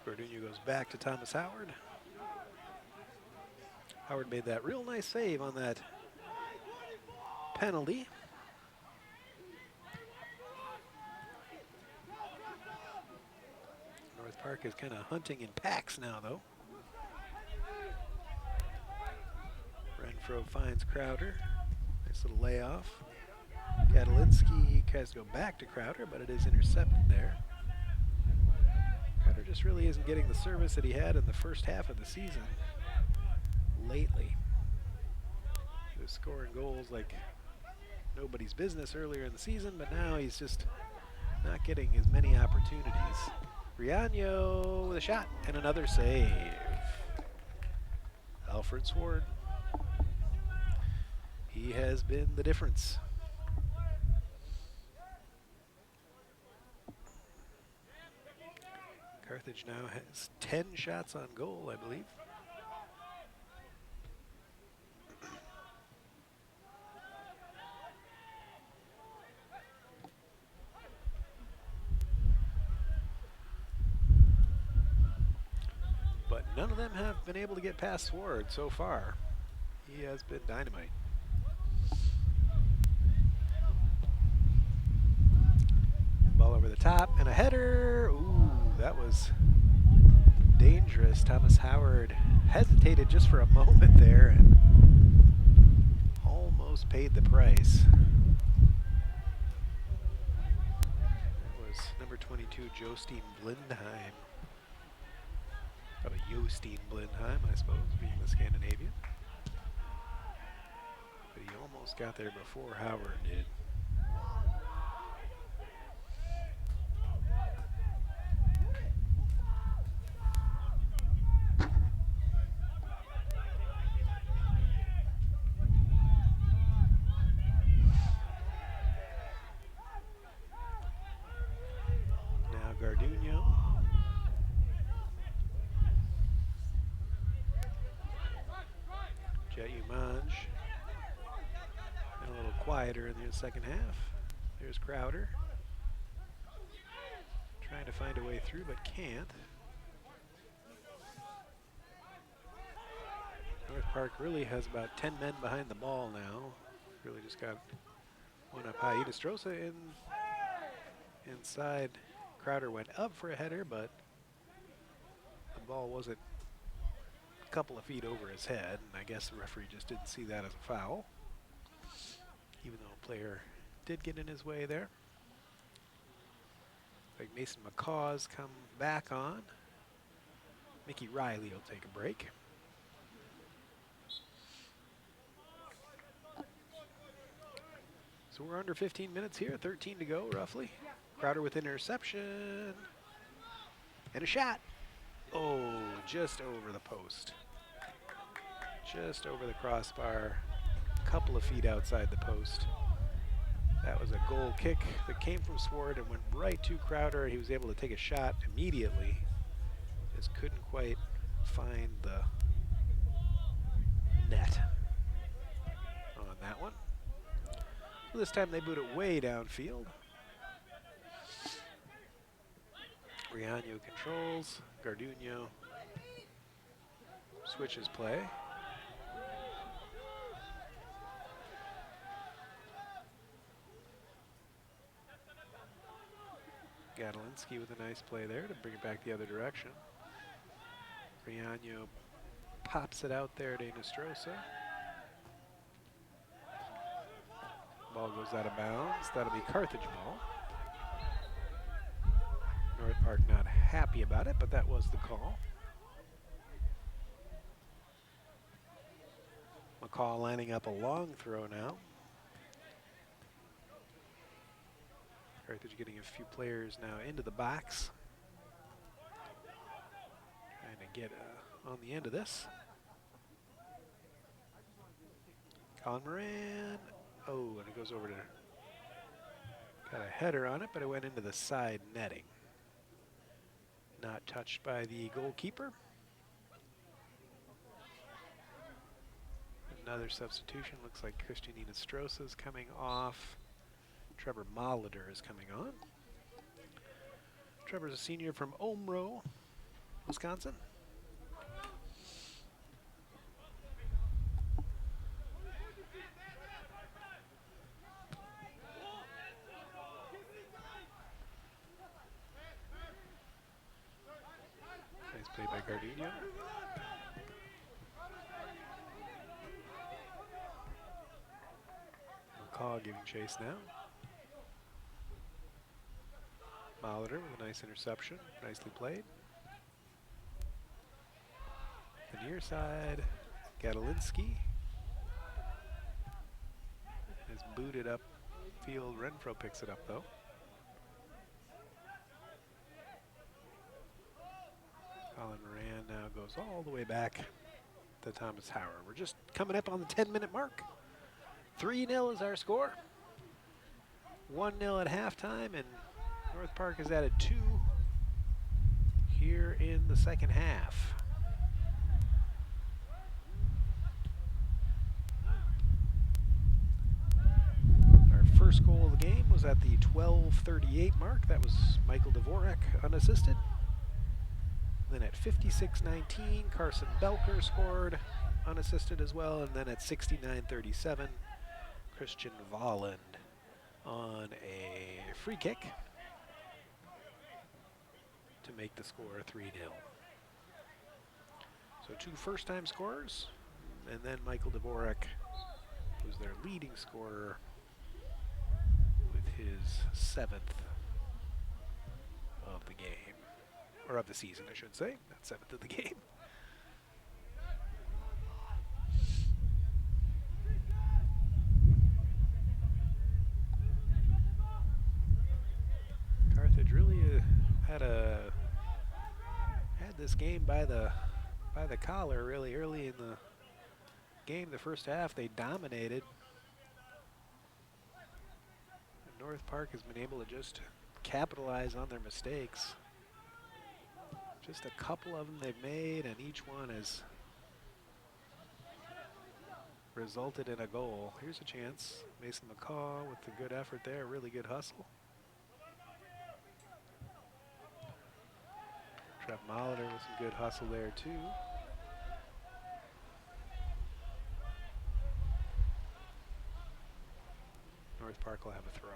Bruning goes back to Thomas Howard. Howard made that real nice save on that penalty. North Park is kind of hunting in packs now, though. Renfro finds Crowder. Nice little layoff. Gadolinsky tries to go back to Crowder, but it is intercepted there. Crowder just really isn't getting the service that he had in the first half of the season lately. He was scoring goals like nobody's business earlier in the season, but now he's just not getting as many opportunities. Riaño with a shot and another save. Alfred Sword. He has been the difference. Carthage now has 10 shots on goal, I believe. But none of them have been able to get past Sword so far. He has been dynamite. Ball over the top and a header. Ooh, that was dangerous. Thomas Howard hesitated just for a moment there and almost paid the price. That was number 22, Jostein Blindheim. Probably Jostein Blindheim, I suppose, being the Scandinavian. But he almost got there before Howard did. Gardunio. Jet Umanj. And a little quieter in the second half. There's Crowder. Trying to find a way through, but can't. North Park really has about 10 men behind the ball now. Really just got one up high. Inestrosa inside. Crowder went up for a header, but the ball wasn't a couple of feet over his head, and I guess the referee just didn't see that as a foul, even though a player did get in his way there. Like Mason McCaw's come back on. Mickey Riley will take a break. So we're under 15 minutes here, 13 to go roughly. Crowder with interception. And a shot. Oh, just over the post. Just over the crossbar. A couple of feet outside the post. That was a goal kick that came from Swart and went right to Crowder. He was able to take a shot immediately. Just couldn't quite find the net on that one. So this time they boot it way downfield. Riano controls. Garduno switches play. Gadolinsky with a nice play there to bring it back the other direction. Riano pops it out there to Nostrosa. Ball goes out of bounds. That'll be Carthage ball. North Park not happy about it, but that was the call. McCall lining up a long throw now. Carthage getting a few players now into the box. Trying to get on the end of this. Colin Moran. Oh, and it goes over to, got a header on it, but it went into the side netting. Not touched by the goalkeeper. Another substitution. Looks like Christian Nostrosa is coming off. Trevor Molitor is coming on. Trevor's a senior from Omro, Wisconsin. Nice play by Garduno. McCall giving chase now. Molitor with a nice interception, nicely played. The near side, Gadolinsky is booted up field. Renfro picks it up though. Colin Moran now goes all the way back to Thomas Howard. We're just coming up on the 10-minute mark. 3-0 is our score. 1-0 at halftime, and North Park has added 2 here in the second half. Our first goal of the game was at the 12:38 mark. That was Michael Dvorak unassisted. Then at 56:19, Carson Belker scored unassisted as well. And then at 69:37, Christian Volland on a free kick to make the score 3-0. So 2 first-time scorers, and then Michael Dvorak, who's their leading scorer with his 7th of the game, or of the season, I should say, not 7th of the game. Carthage really had this game by the collar really early in the game. The first half they dominated. And North Park has been able to just capitalize on their mistakes. Just a couple of them they've made, and each one has resulted in a goal. Here's a chance. Mason McCaw with the good effort there, really good hustle. Trev Molitor with some good hustle there too. North Park will have a throw.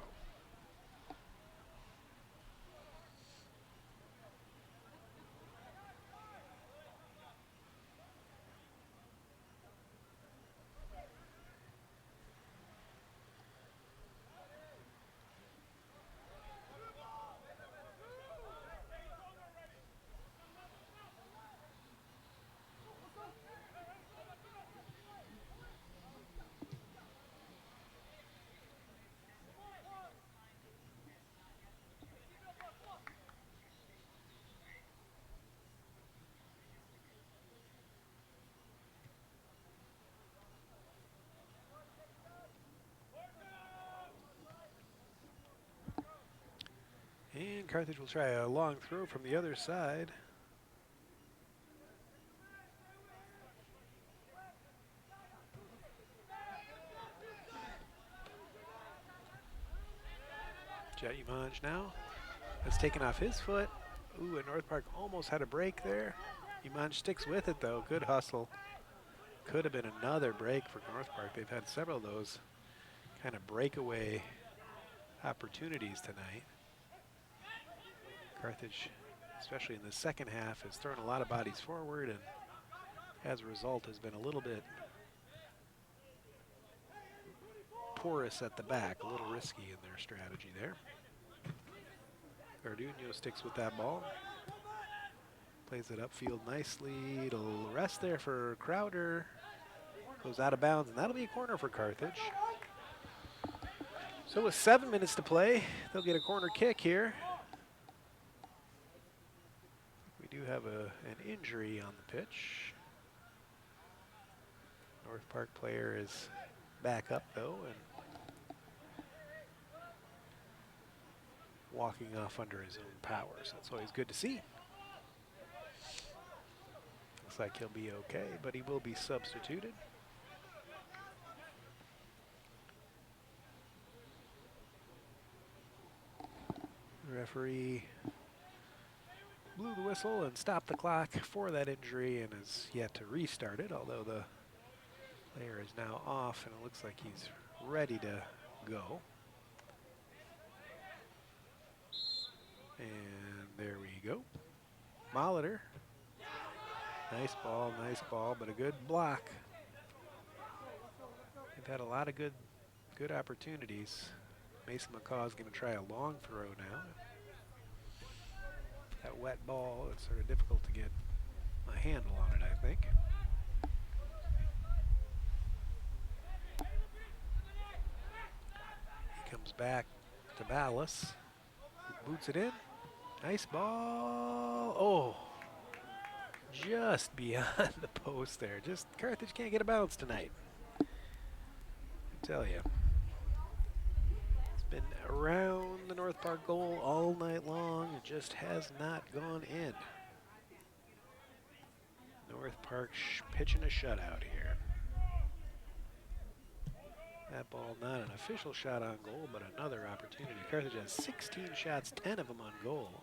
And Carthage will try a long throw from the other side. Jet Umanj now has taken off his foot. Ooh, and North Park almost had a break there. Umanj sticks with it though, good hustle. Could have been another break for North Park. They've had several of those kind of breakaway opportunities tonight. Carthage, especially in the second half, has thrown a lot of bodies forward and as a result has been a little bit porous at the back, a little risky in their strategy there. Garduno sticks with that ball. Plays it upfield nicely. It'll rest there for Crowder. Goes out of bounds, and that'll be a corner for Carthage. So with 7 minutes to play, they'll get a corner kick here. We do have an injury on the pitch. North Park player is back up though and walking off under his own power, so that's always good to see. Looks like he'll be okay, but he will be substituted. The referee blew the whistle and stopped the clock for that injury and is yet to restart it, although the player is now off and it looks like he's ready to go. And there we go. Molitor. Nice ball, but a good block. They've had a lot of good opportunities. Mason McCaw is going to try a long throw now. That wet ball, it's sort of difficult to get a handle on it, I think. He comes back to Ballas. Boots it in. Nice ball. Oh, just beyond the post there. Just Carthage can't get a bounce tonight. I tell you. It's been around the North Park goal all night long. It just has not gone in. North Park pitching a shutout here. That ball not an official shot on goal, but another opportunity. Carthage has 16 shots, 10 of them on goal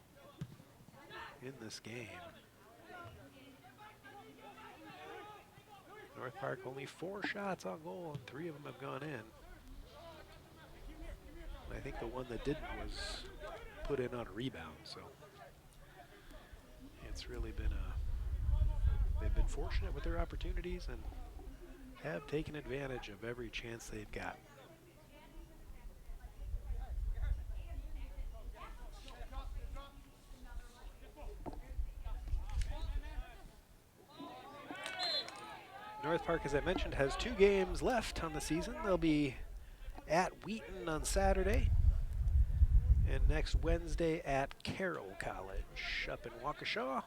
in this game. North Park only 4 shots on goal, and 3 of them have gone in. I think the one that didn't was put in on a rebound, so it's really been they've been fortunate with their opportunities and have taken advantage of every chance they've got. North Park, as I mentioned, has 2 games left on the season. They'll be at Wheaton on Saturday and next Wednesday at Carroll College up in Waukesha.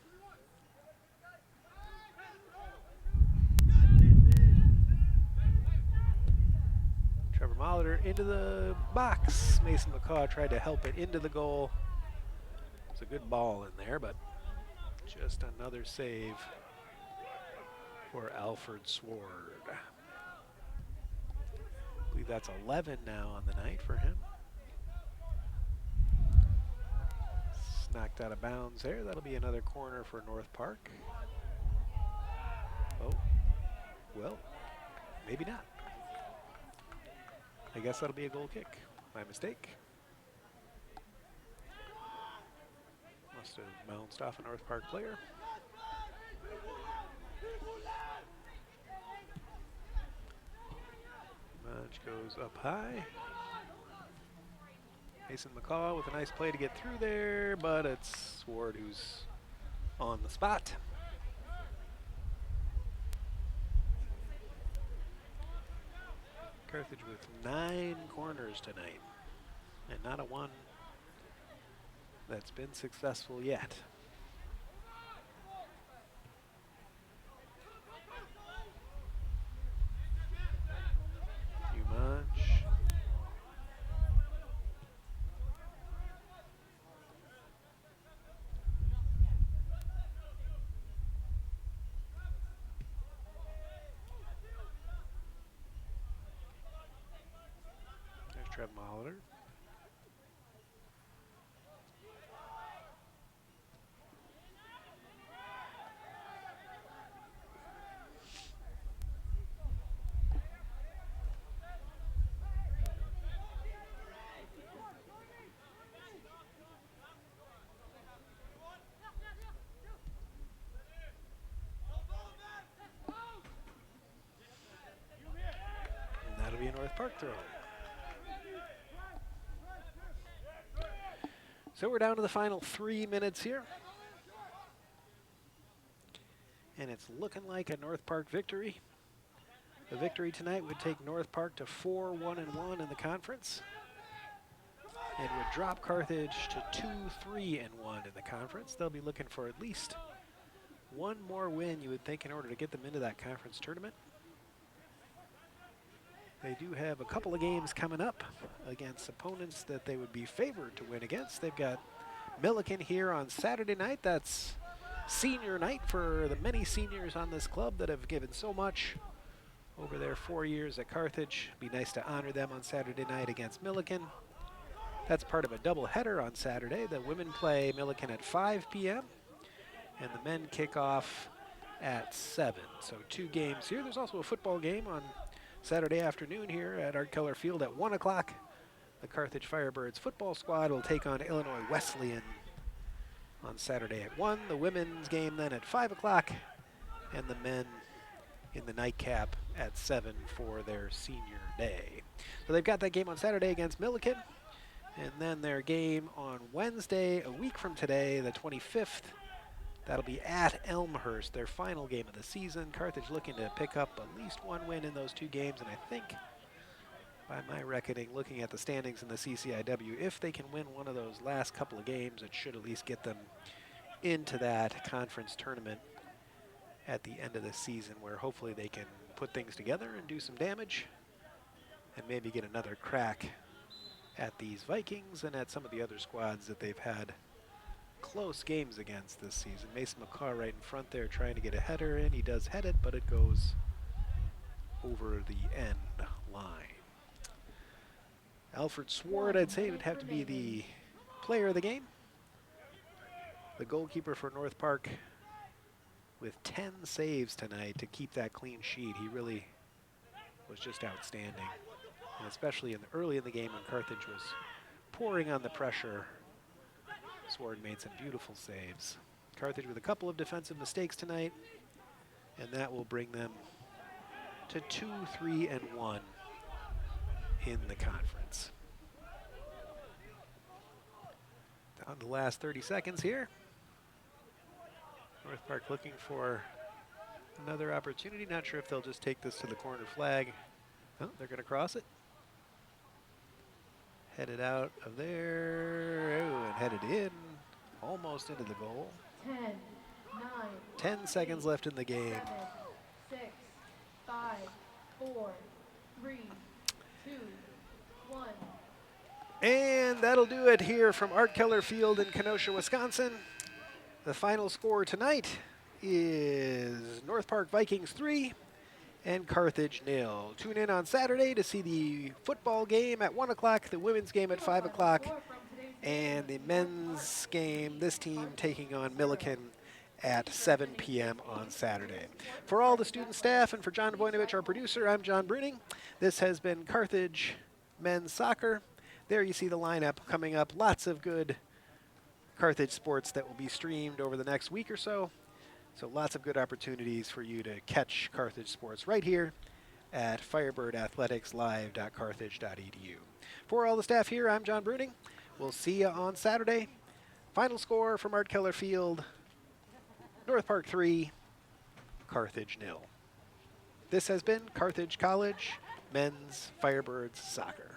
Trevor Molitor into the box. Mason McCaw tried to help it into the goal. It's a good ball in there, but just another save for Alfred Sword. I believe that's 11 now on the night for him. It's knocked out of bounds there. That'll be another corner for North Park. Oh, well, maybe not. I guess that'll be a goal kick. My mistake. Must have bounced off a North Park player. Match goes up high. Mason McCaw with a nice play to get through there, but it's Sword who's on the spot. Carthage with 9 corners tonight, and not a one that's been successful yet. Umanj. Trev Molitor. And that'll be a North Park throw. So we're down to the final 3 minutes here. And it's looking like a North Park victory. The victory tonight would take North Park to 4-1-1 in the conference. And would drop Carthage to 2-3-1 in the conference. They'll be looking for at least one more win, you would think, in order to get them into that conference tournament. They do have a couple of games coming up against opponents that they would be favored to win against. They've got Milliken here on Saturday night. That's senior night for the many seniors on this club that have given so much over their 4 years at Carthage. Be nice to honor them on Saturday night against Milliken. That's part of a doubleheader on Saturday. The women play Milliken at 5 p.m. and the men kick off at 7. So 2 games here. There's also a football game on Saturday afternoon here at Art Keller Field at 1 o'clock. The Carthage Firebirds football squad will take on Illinois Wesleyan on Saturday at 1. The women's game then at 5 o'clock, and the men in the nightcap at 7 for their senior day. So they've got that game on Saturday against Milliken, and then their game on Wednesday, a week from today, the 25th. That'll be at Elmhurst, their final game of the season. Carthage looking to pick up at least one win in those 2 games, and I think, by my reckoning, looking at the standings in the CCIW, if they can win one of those last couple of games, it should at least get them into that conference tournament at the end of the season, where hopefully they can put things together and do some damage and maybe get another crack at these Vikings and at some of the other squads that they've had close games against this season. Mason McCaw right in front there trying to get a header in. He does head it, but it goes over the end line. Alfred Sward, I'd say, would have to be the player of the game. The goalkeeper for North Park with 10 saves tonight to keep that clean sheet. He really was just outstanding. And especially early in the game when Carthage was pouring on the pressure, Sward made some beautiful saves. Carthage with a couple of defensive mistakes tonight, and that will bring them to 2-3-1 in the conference. Down to the last 30 seconds here. North Park looking for another opportunity. Not sure if they'll just take this to the corner flag. Oh, they're going to cross it. Headed out of there, and headed in, almost into the goal. 10, 9, 10 seconds left in the game. 7, 6, 5, 4, 3, 2, 1. And that'll do it here from Art Keller Field in Kenosha, Wisconsin. The final score tonight is North Park Vikings 3 and Carthage 0. Tune in on Saturday to see the football game at 1 o'clock, the women's game at 5 o'clock, and the men's game, this team taking on Milliken at 7 p.m. on Saturday. For all the student staff and for John Voinovich, our producer, I'm John Bruning. This has been Carthage men's soccer. There you see the lineup coming up. Lots of good Carthage sports that will be streamed over the next week or so. So lots of good opportunities for you to catch Carthage sports right here at firebirdathleticslive.carthage.edu. For all the staff here, I'm John Bruning. We'll see you on Saturday. Final score from Art Keller Field, North Park 3, Carthage 0. This has been Carthage College Men's Firebirds Soccer.